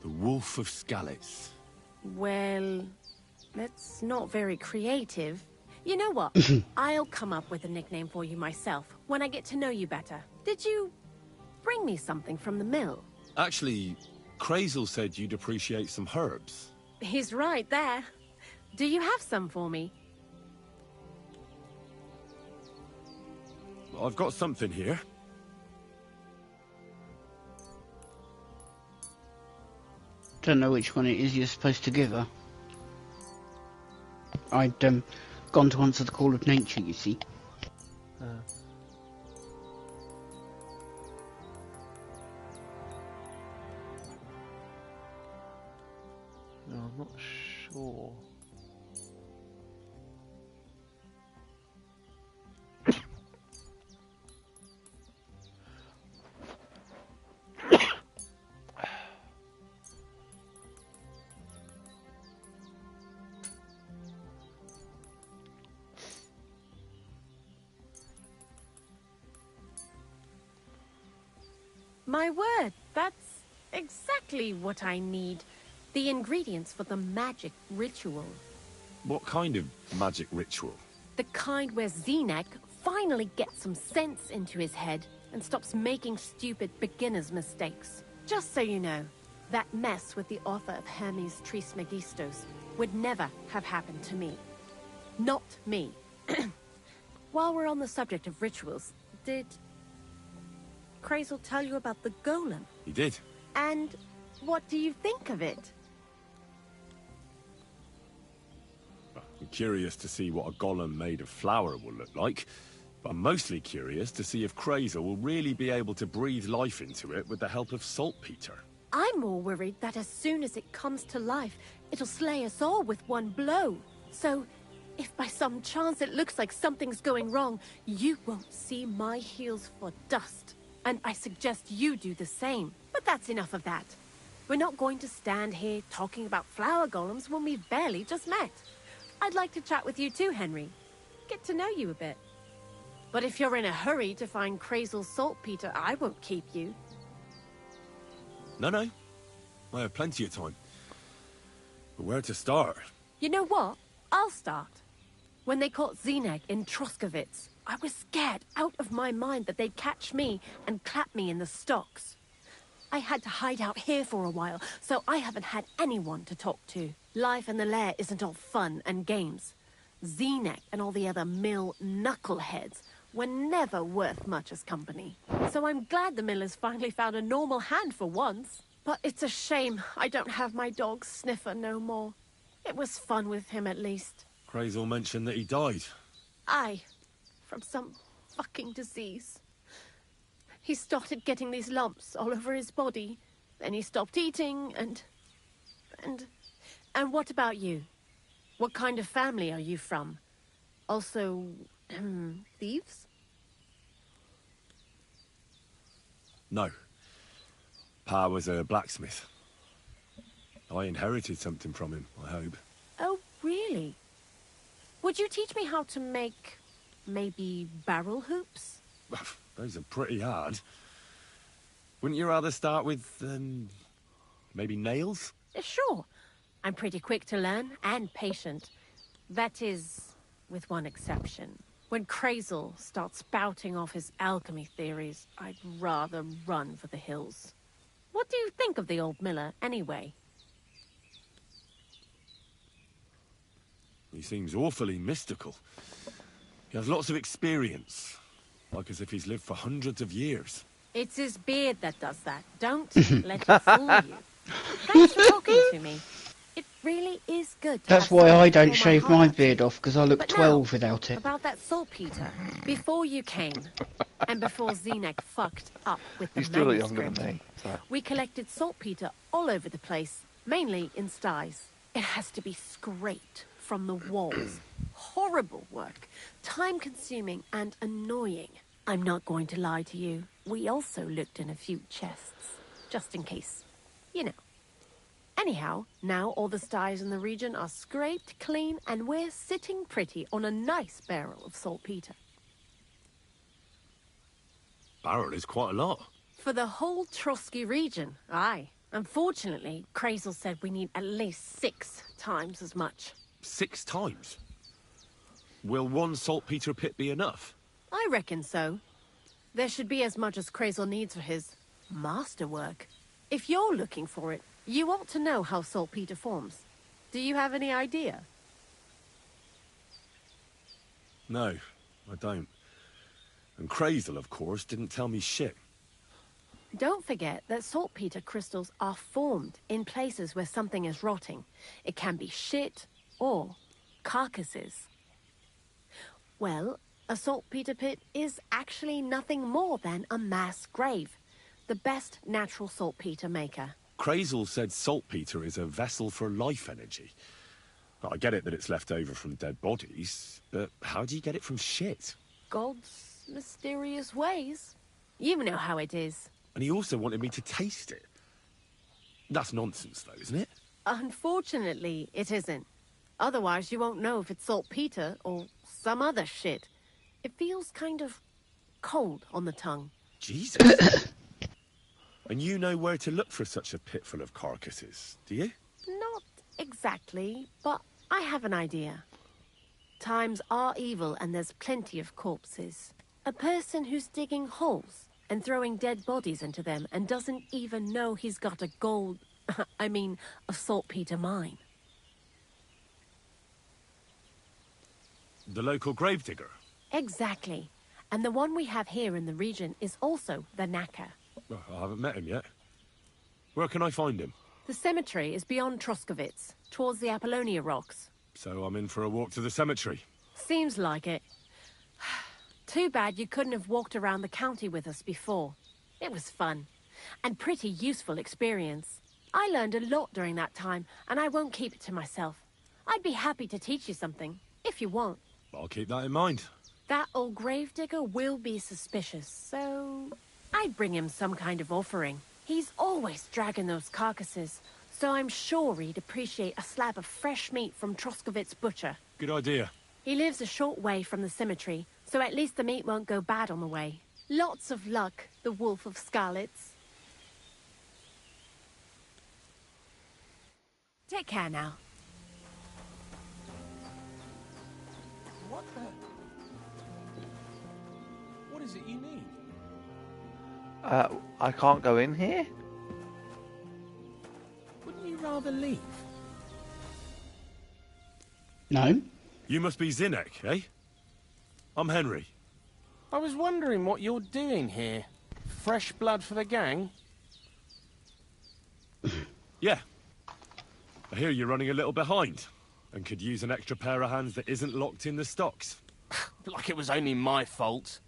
Wolf of Skalitz. Well, that's not very creative. You know what? I'll come up with a nickname for you myself when I get to know you better. Did you bring me something from the mill? Actually, Crazel said you'd appreciate some herbs. He's right there. Do you have some for me? I've got something here. Don't know which one it is you're supposed to give her. I'd gone to answer the call of nature, you see. No, I'm not sure. My word, that's exactly what I need. The ingredients for the magic ritual. What kind of magic ritual? The kind where Zenek finally gets some sense into his head and stops making stupid beginner's mistakes. Just so you know, that mess with the author of Hermes Trismegistos would never have happened to me. Not me. While we're on the subject of rituals, did Crazel tell you about the golem? He did. And what do you think of it? I'm curious to see what a golem made of flour will look like, but I'm mostly curious to see if Crazel will really be able to breathe life into it with the help of saltpeter. I'm more worried that as soon as it comes to life, it'll slay us all with one blow. So, if by some chance it looks like something's going wrong, you won't see my heels for dust. And I suggest you do the same. But that's enough of that. We're not going to stand here talking about flower golems when we've barely just met. I'd like to chat with you too, Henry. Get to know you a bit. But if you're in a hurry to find Crazel's saltpeter, I won't keep you. No. I have plenty of time. But where to start? You know what? I'll start. When they caught Zenek in Troskovitz, I was scared out of my mind that they'd catch me and clap me in the stocks. I had to hide out here for a while, so I haven't had anyone to talk to. Life in the lair isn't all fun and games. Zenek and all the other mill knuckleheads were never worth much as company. So I'm glad the miller's finally found a normal hand for once. But it's a shame I don't have my dog Sniffer no more. It was fun with him at least. Crazel mentioned that he died. Aye, from some fucking disease. He started getting these lumps all over his body. Then he stopped eating and what about you? What kind of family are you from? Also, thieves? No. Pa was a blacksmith. I inherited something from him, I hope. Oh, really? Would you teach me how to make, maybe, barrel hoops? Those are pretty hard. Wouldn't you rather start with, maybe nails? Sure. I'm pretty quick to learn and patient. That is, with one exception. When Crazel starts spouting off his alchemy theories, I'd rather run for the hills. What do you think of the old miller, anyway? He seems awfully mystical. He has lots of experience, like as if he's lived for hundreds of years. It's his beard that does that. Don't let it fool you. Thanks for talking to me. It really is good to That's have why someone I to don't pour shave heart my out to. beard off, because I look But 12 now, without it. About that saltpeter, before you came, and before Zenek fucked up with the You still look manuscript, younger than me. So. we collected saltpeter all over the place, mainly in styes. It has to be scraped from the walls. Horrible work, time-consuming and annoying. I'm not going to lie to you. We also looked in a few chests, just in case. You know. Anyhow, now all the styes in the region are scraped clean and we're sitting pretty on a nice barrel of saltpeter. Barrel is quite a lot. For the whole Trotsky region, aye. Unfortunately, Crazel said we need at least 6 times as much. 6 times? Will one saltpeter pit be enough? I reckon so. There should be as much as Crazel needs for his masterwork. If you're looking for it, you ought to know how saltpeter forms. Do you have any idea? No, I don't. And Crazel, of course, didn't tell me shit. Don't forget that saltpeter crystals are formed in places where something is rotting. It can be shit or carcasses. Well, a saltpeter pit is actually nothing more than a mass grave. The best natural saltpeter maker. Crazel said saltpeter is a vessel for life energy. I get it that it's left over from dead bodies, but how do you get it from shit? God's mysterious ways. You know how it is. And he also wanted me to taste it. That's nonsense, though, isn't it? Unfortunately, it isn't. Otherwise, you won't know if it's saltpeter or some other shit. It feels kind of cold on the tongue. Jesus. And you know where to look for such a pit full of carcasses, do you? Not exactly, but I have an idea. Times are evil and there's plenty of corpses. A person who's digging holes and throwing dead bodies into them and doesn't even know he's got a a saltpeter mine. The local gravedigger? Exactly. And the one we have here in the region is also the knacker. Well, I haven't met him yet. Where can I find him? The cemetery is beyond Troskovitz, towards the Apollonia Rocks. So I'm in for a walk to the cemetery. Seems like it. Too bad you couldn't have walked around the county with us before. It was fun. And pretty useful experience. I learned a lot during that time, and I won't keep it to myself. I'd be happy to teach you something, if you want. I'll keep that in mind. That old gravedigger will be suspicious, so I'd bring him some kind of offering. He's always dragging those carcasses, so I'm sure he'd appreciate a slab of fresh meat from Troskovitz butcher. Good idea. He lives a short way from the cemetery, so at least the meat won't go bad on the way. Lots of luck, the Wolf of Scarlets. Take care now. What the... What is it you need? I can't go in here? Wouldn't you rather leave? No. You must be Zinnek, eh? I'm Henry. I was wondering what you're doing here. Fresh blood for the gang? Yeah. I hear you're running a little behind, and could use an extra pair of hands that isn't locked in the stocks. Like it was only my fault.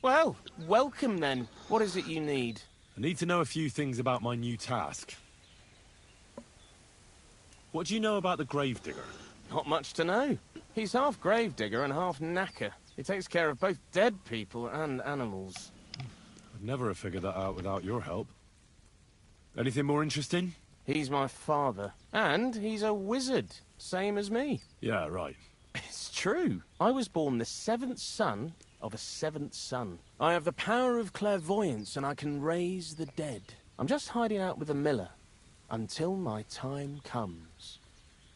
Well, welcome then. What is it you need? I need to know a few things about my new task. What do you know about the gravedigger? Not much to know. He's half gravedigger and half knacker. He takes care of both dead people and animals. I'd never have figured that out without your help. Anything more interesting? He's my father. And he's a wizard, same as me. Yeah, right. It's true. I was born the seventh son of a seventh son. I have the power of clairvoyance and I can raise the dead. I'm just hiding out with a miller until my time comes.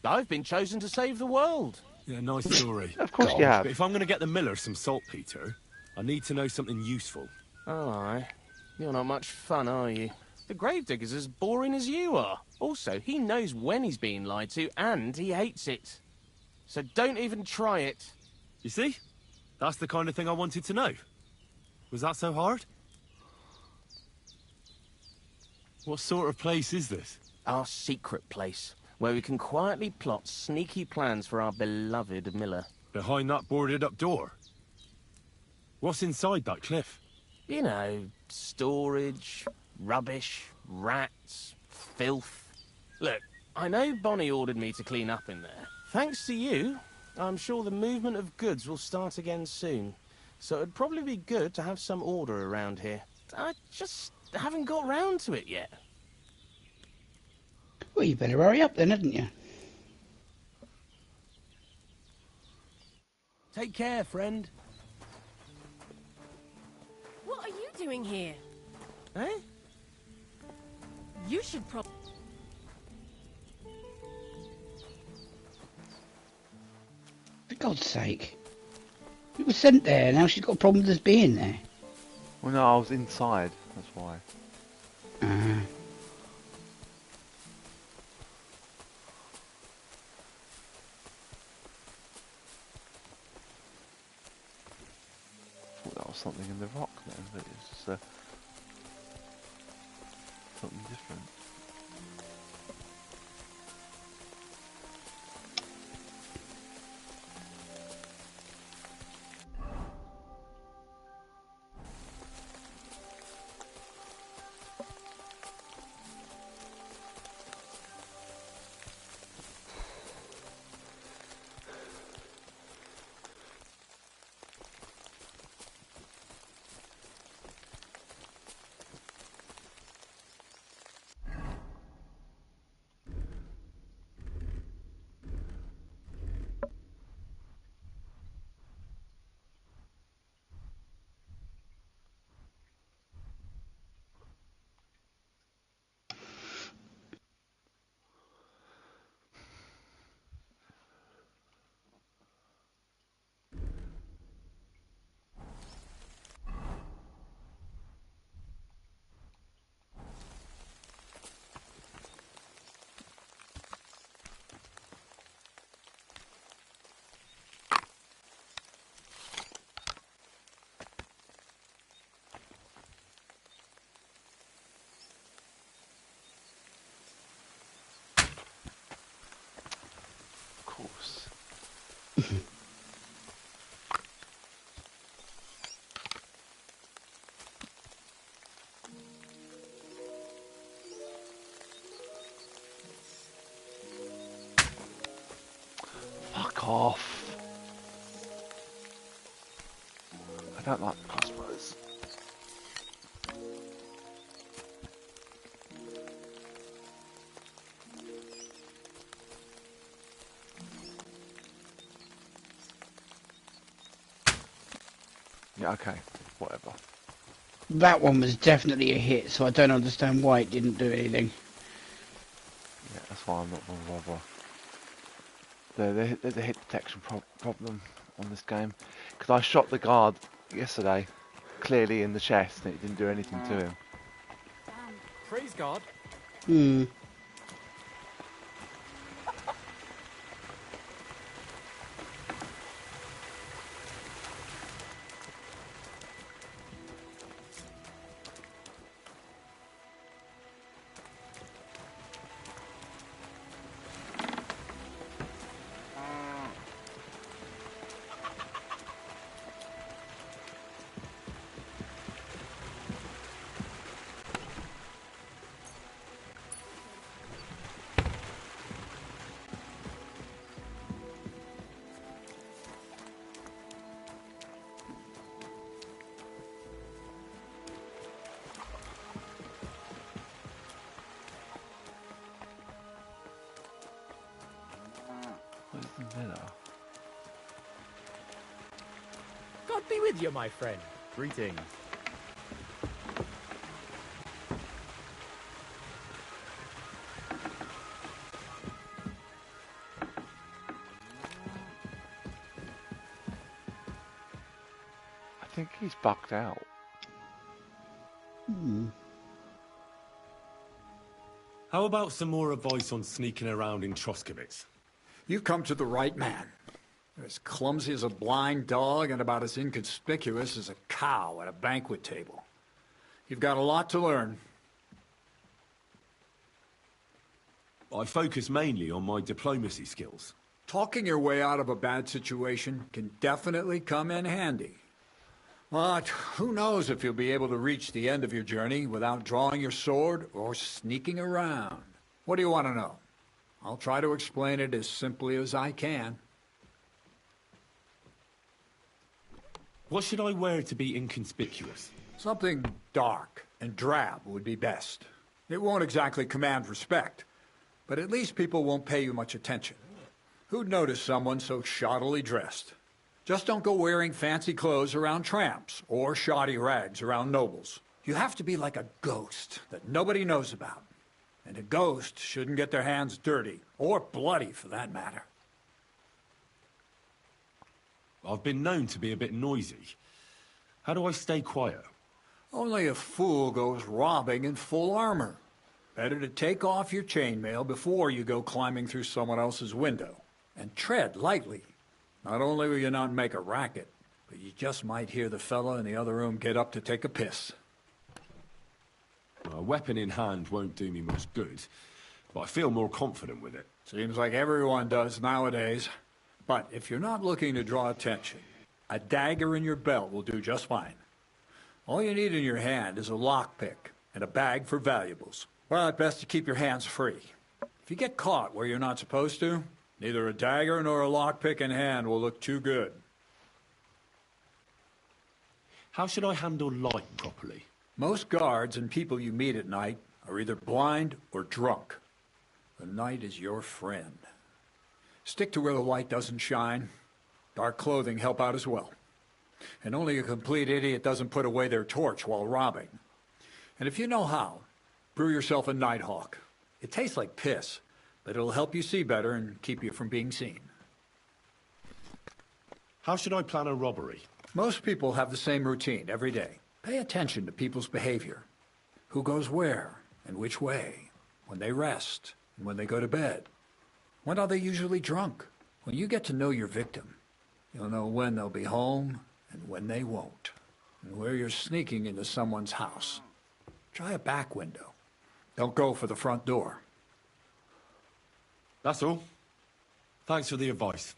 I've been chosen to save the world. Yeah, nice story. Of course you have. But if I'm going to get the miller some saltpeter, I need to know something useful. Oh, aye. You're not much fun, are you? The gravedigger's as boring as you are. Also, he knows when he's being lied to, and he hates it. So don't even try it. You see? That's the kind of thing I wanted to know. Was that so hard? What sort of place is this? Our secret place, where we can quietly plot sneaky plans for our beloved miller. Behind that boarded-up door? What's inside that cliff? You know, storage, rubbish, rats, filth. Look, I know Bonnie ordered me to clean up in there. Thanks to you, I'm sure the movement of goods will start again soon. So it'd probably be good to have some order around here. I just haven't got round to it yet. Well, you better hurry up then, hadn't you? Take care, friend. What are you doing here? Eh? You should probably... For God's sake. We were sent there, now she's got a problem with us being there. Well, no, I was inside, that's why. Thought that was something in the rock then, but it's don't like the crossbows. Yeah, okay, whatever. That one was definitely a hit, so I don't understand why it didn't do anything. Yeah, that's why I'm not going to bother. There's a hit detection problem on this game. Because I shot the guard yesterday, clearly in the chest, and it didn't do anything to him. Praise God. Hmm. Where's the villa? God be with you, my friend. Greetings. I think he's bugged out. Hmm. How about some more advice on sneaking around in Troskowitz? You've come to the right man. You're as clumsy as a blind dog and about as inconspicuous as a cow at a banquet table. You've got a lot to learn. I focus mainly on my diplomacy skills. Talking your way out of a bad situation can definitely come in handy. But who knows if you'll be able to reach the end of your journey without drawing your sword or sneaking around. What do you want to know? I'll try to explain it as simply as I can. What should I wear to be inconspicuous? Something dark and drab would be best. It won't exactly command respect, but at least people won't pay you much attention. Who'd notice someone so shoddily dressed? Just don't go wearing fancy clothes around tramps or shoddy rags around nobles. You have to be like a ghost that nobody knows about. And a ghost shouldn't get their hands dirty, or bloody for that matter. I've been known to be a bit noisy. How do I stay quiet? Only a fool goes robbing in full armor. Better to take off your chainmail before you go climbing through someone else's window. And tread lightly. Not only will you not make a racket, but you just might hear the fella in the other room get up to take a piss. A weapon in hand won't do me much good, but I feel more confident with it. Seems like everyone does nowadays. But if you're not looking to draw attention, a dagger in your belt will do just fine. All you need in your hand is a lockpick and a bag for valuables. But best to keep your hands free. If you get caught where you're not supposed to, neither a dagger nor a lockpick in hand will look too good. How should I handle light properly? Most guards and people you meet at night are either blind or drunk. The night is your friend. Stick to where the light doesn't shine. Dark clothing help out as well. And only a complete idiot doesn't put away their torch while robbing. And if you know how, brew yourself a Nighthawk. It tastes like piss, but it'll help you see better and keep you from being seen. How should I plan a robbery? Most people have the same routine every day. Pay attention to people's behavior. Who goes where and which way, when they rest and when they go to bed. When are they usually drunk? When you get to know your victim, you'll know when they'll be home and when they won't, and where you're sneaking into someone's house. Try a back window. Don't go for the front door. That's all. Thanks for the advice.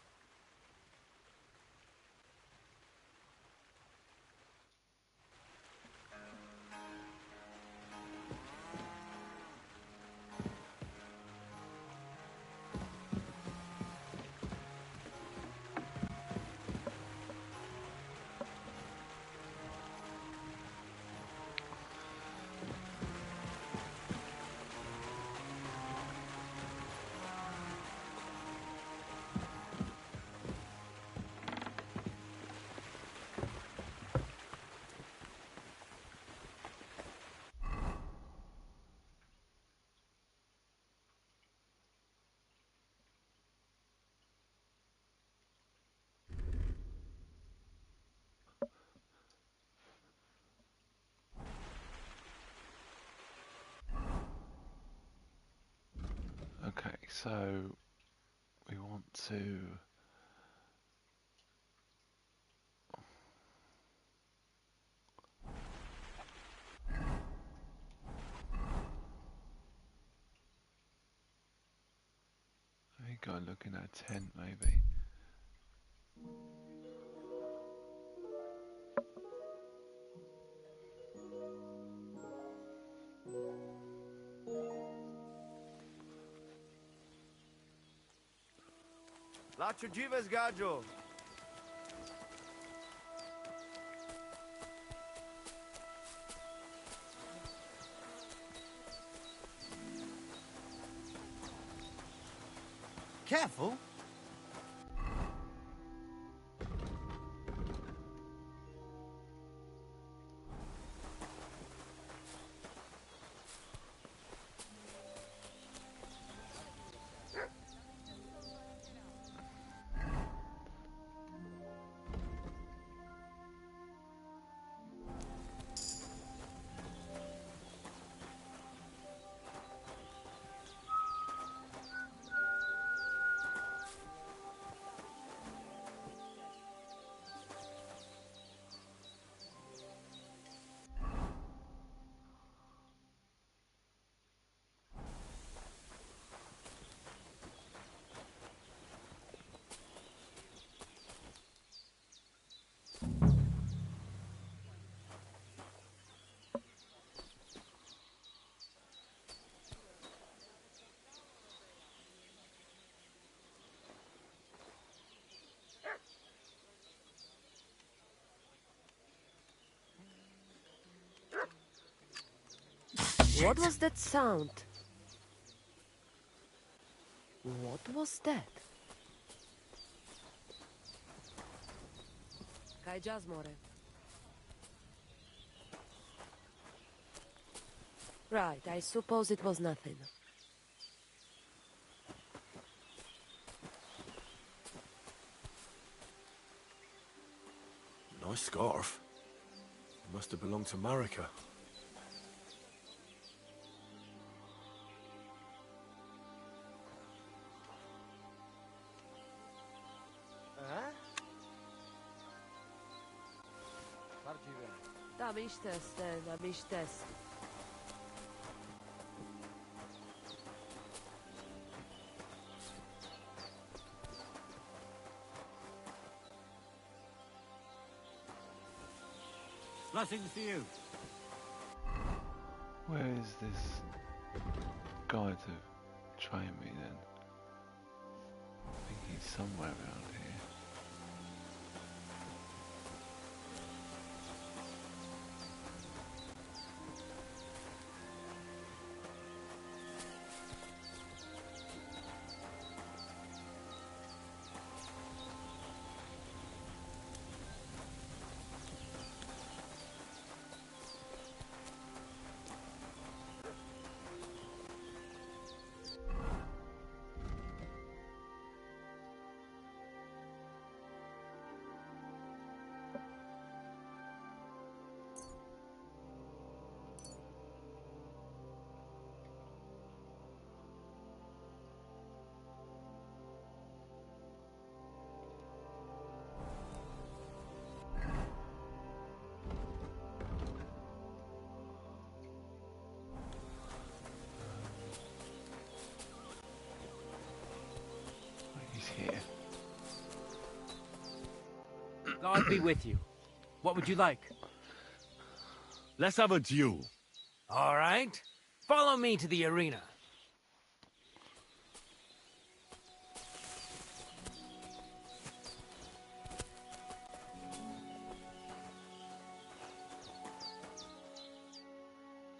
So we want to. Let me go look in our tent, maybe. Lascio dziwe zgaggio. Careful. What was that sound? What was that? Kaj jazz more. Right, I suppose it was nothing. Nice scarf. It must have belonged to Marika. Tam istesz. Blessings to you. Where is this guy to train me then? I think he's somewhere around here. Here. God be with you. What would you like? Let's have a duel. All right. Follow me to the arena.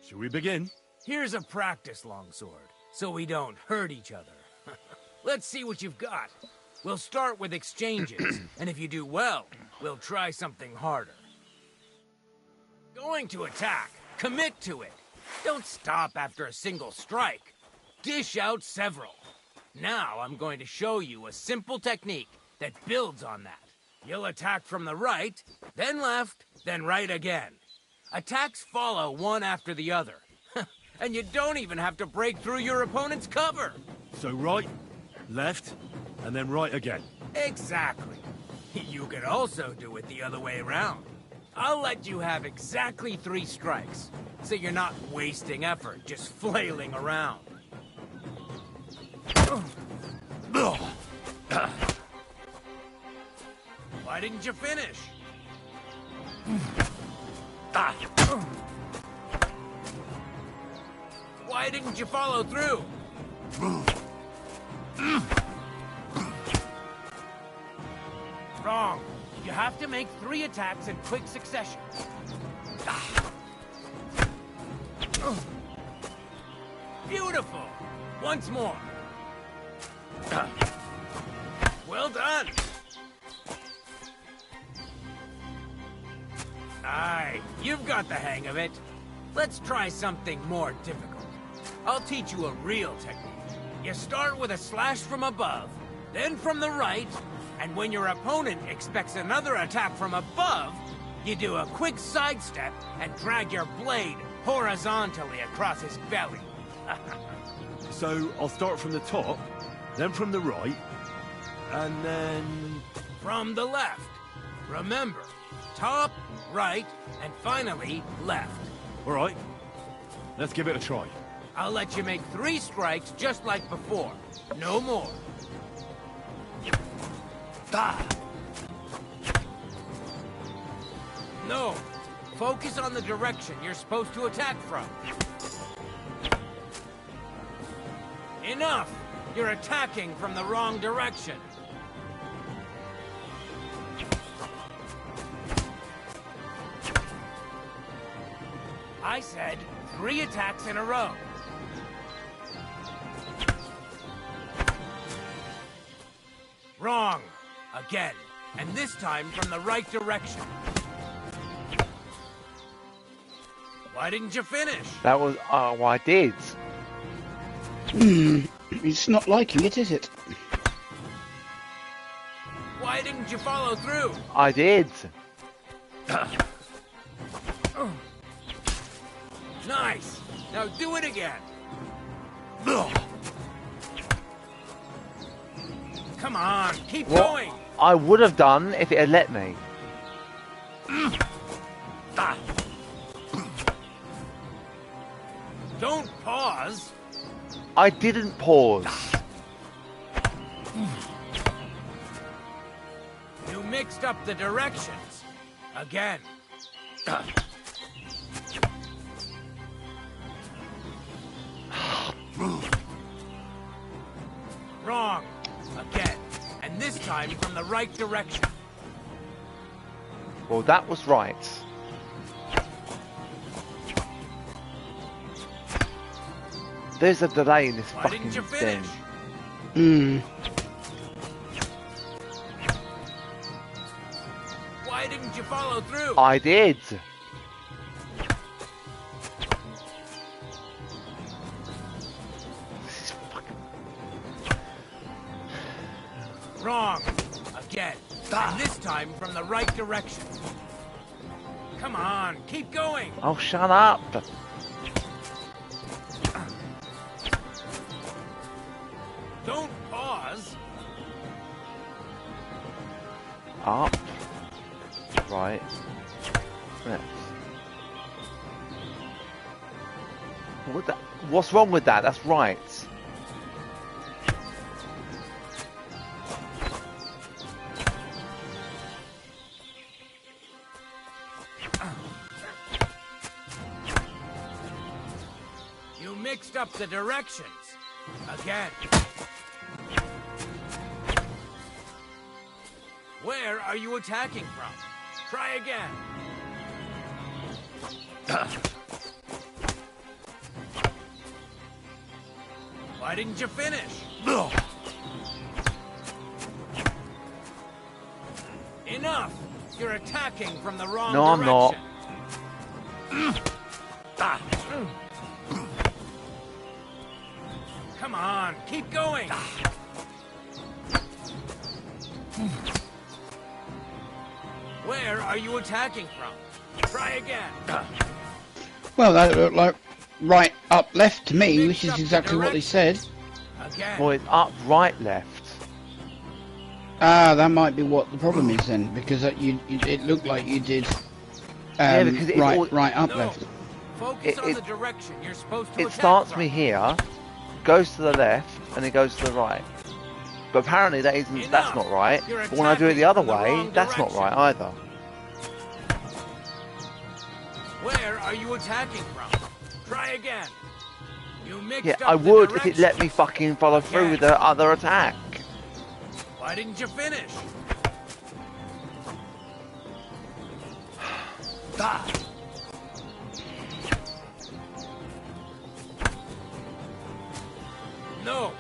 Should we begin? Here's a practice longsword, so we don't hurt each other. Let's see what you've got. We'll start with exchanges, and if you do well, we'll try something harder. Going to attack. Commit to it. Don't stop after a single strike. Dish out several. Now I'm going to show you a simple technique that builds on that. You'll attack from the right, then left, then right again. Attacks follow one after the other. And you don't even have to break through your opponent's cover. So right, left, and then right again. Exactly. You could also do it the other way around. I'll let you have exactly 3 strikes, so you're not wasting effort just flailing around. Why didn't you finish? Why didn't you follow through? Wrong. You have to make 3 attacks in quick succession. Beautiful. Once more. Well done. Aye, you've got the hang of it. Let's try something more difficult. I'll teach you a real technique. You start with a slash from above, then from the right, and when your opponent expects another attack from above, you do a quick sidestep and drag your blade horizontally across his belly. So I'll start from the top, then from the right, and then... From the left. Remember, top, right, and finally, left. All right, let's give it a try. I'll let you make 3 strikes just like before. No more. No. Focus on the direction you're supposed to attack from. Enough! You're attacking from the wrong direction. I said 3 attacks in a row. Wrong. Again. And this time from the right direction. Why didn't you finish? That was... Oh, well, I did. It's not liking it, is it? Why didn't you follow through? I did. Nice. Now do it again. Come on, keep going. I would have done if it had let me. Don't pause. I didn't pause. You mixed up the directions. Again. Wrong. Again. And this time from the right direction. Well, that was right. There's a delay in this fucking thing. Why didn't you follow through? I did. Wrong. Again. And this time from the right direction. Come on, keep going. Oh, shut up. Don't pause. Up. Right. Left. What's wrong with that? That's right. You mixed up the directions. Again. Where are you attacking from? Try again. Why didn't you finish? Enough! You're attacking from the wrong direction. No, I'm not. Come on, keep going. Where are you attacking from? Try again. Well, that looked like right, up, left to me, which is exactly what they said. Again. Well, it's up, right, left. Ah, that might be what the problem is then, because it looked like you did Yeah, because it's all, right, up, left. Focus on the direction you're supposed to It attack starts from. me here, goes to the left, and it goes to the right. But apparently that's not right. But when I do it the other way, that's not right either. Where are you attacking from? Try again. You mixed Yeah, up I the would if it direction. let me fucking follow through with the other attack. Why didn't you finish? Ah. No.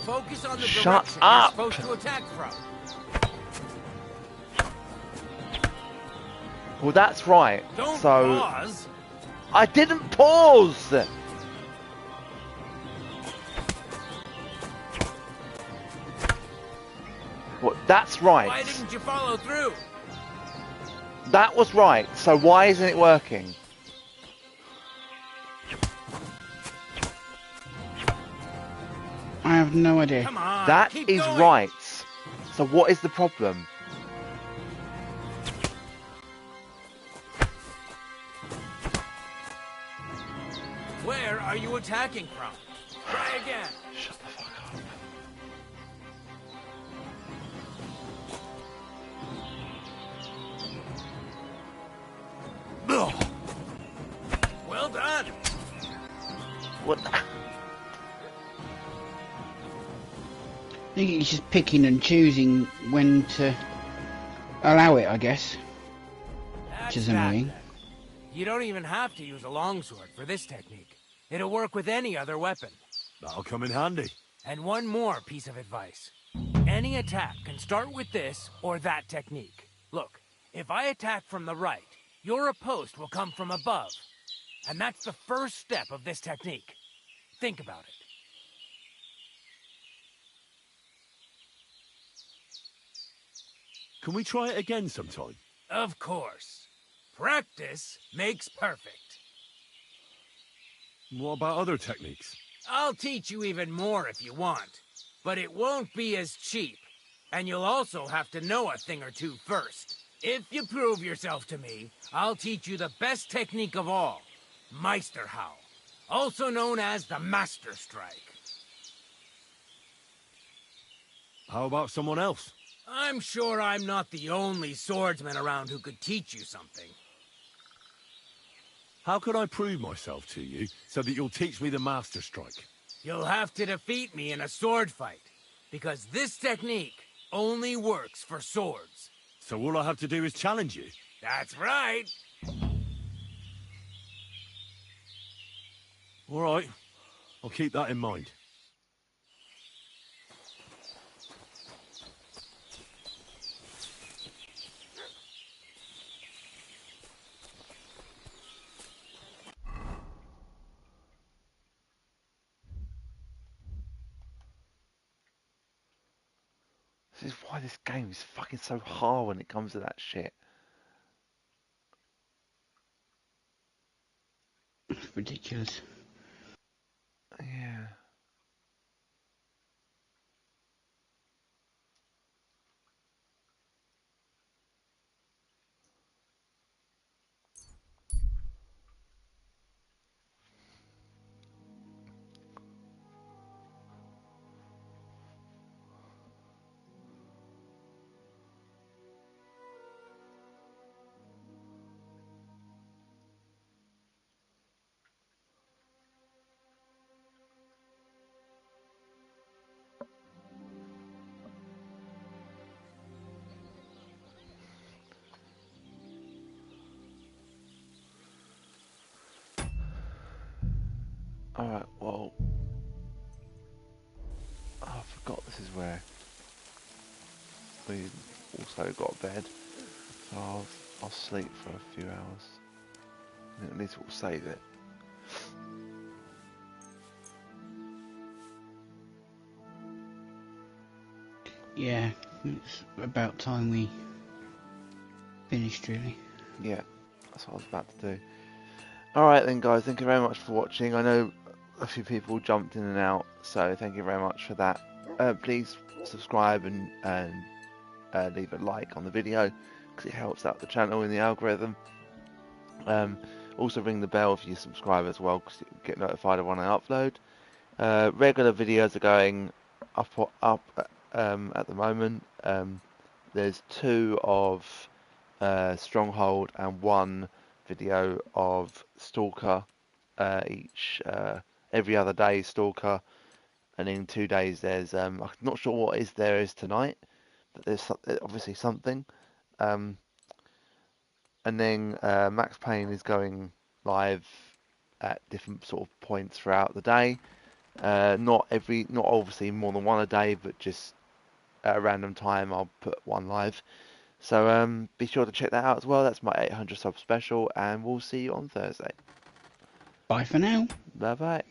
Focus on the Shut direction up. you're supposed to attack from. Well, that's right. Don't so pause. I didn't pause. What? That's right. Why didn't you follow through? That was right. So why isn't it working? I have no idea. Come on, That keep is going. right. So what is the problem? Where are you attacking from? Try again. Shut the fuck up. Well done. What? I think it's just picking and choosing when to allow it, I guess. Which is annoying. You don't even have to use a longsword for this technique. It'll work with any other weapon. That'll come in handy. And one more piece of advice. Any attack can start with this or that technique. Look, if I attack from the right, your riposte will come from above. And that's the first step of this technique. Think about it. Can we try it again sometime? Of course. Practice makes perfect. What about other techniques? I'll teach you even more if you want. But it won't be as cheap. And you'll also have to know a thing or two first. If you prove yourself to me, I'll teach you the best technique of all. Meisterhowl. Also known as the Master Strike. How about someone else? I'm sure I'm not the only swordsman around who could teach you something. How can I prove myself to you so that you'll teach me the Master Strike? You'll have to defeat me in a sword fight. Because this technique only works for swords. So all I have to do is challenge you? That's right. All right. I'll keep that in mind. This is why this game is fucking so hard when it comes to that shit. Ridiculous. Yeah. Alright, well... Oh, I forgot this is where we also got a bed. So I'll sleep for a few hours. And at least we'll save it. Yeah, it's about time we finished, really. Yeah, that's what I was about to do. Alright then guys, thank you very much for watching. I know a few people jumped in and out, so thank you very much for that. Please subscribe and leave a like on the video because it helps out the channel in the algorithm. Also ring the bell if you subscribe as well because you get notified of when I upload. Regular videos are going up at the moment. There's 2 of Stronghold and 1 video of Stalker each. Every other day Stalker, and in 2 days there's I'm not sure what there is tonight, but there's obviously something. And then Max Payne is going live at different sort of points throughout the day. Not obviously more than 1 a day, but just at a random time I'll put 1 live. So be sure to check that out as well. That's my 800 sub special, and we'll see you on Thursday. Bye for now. Bye bye.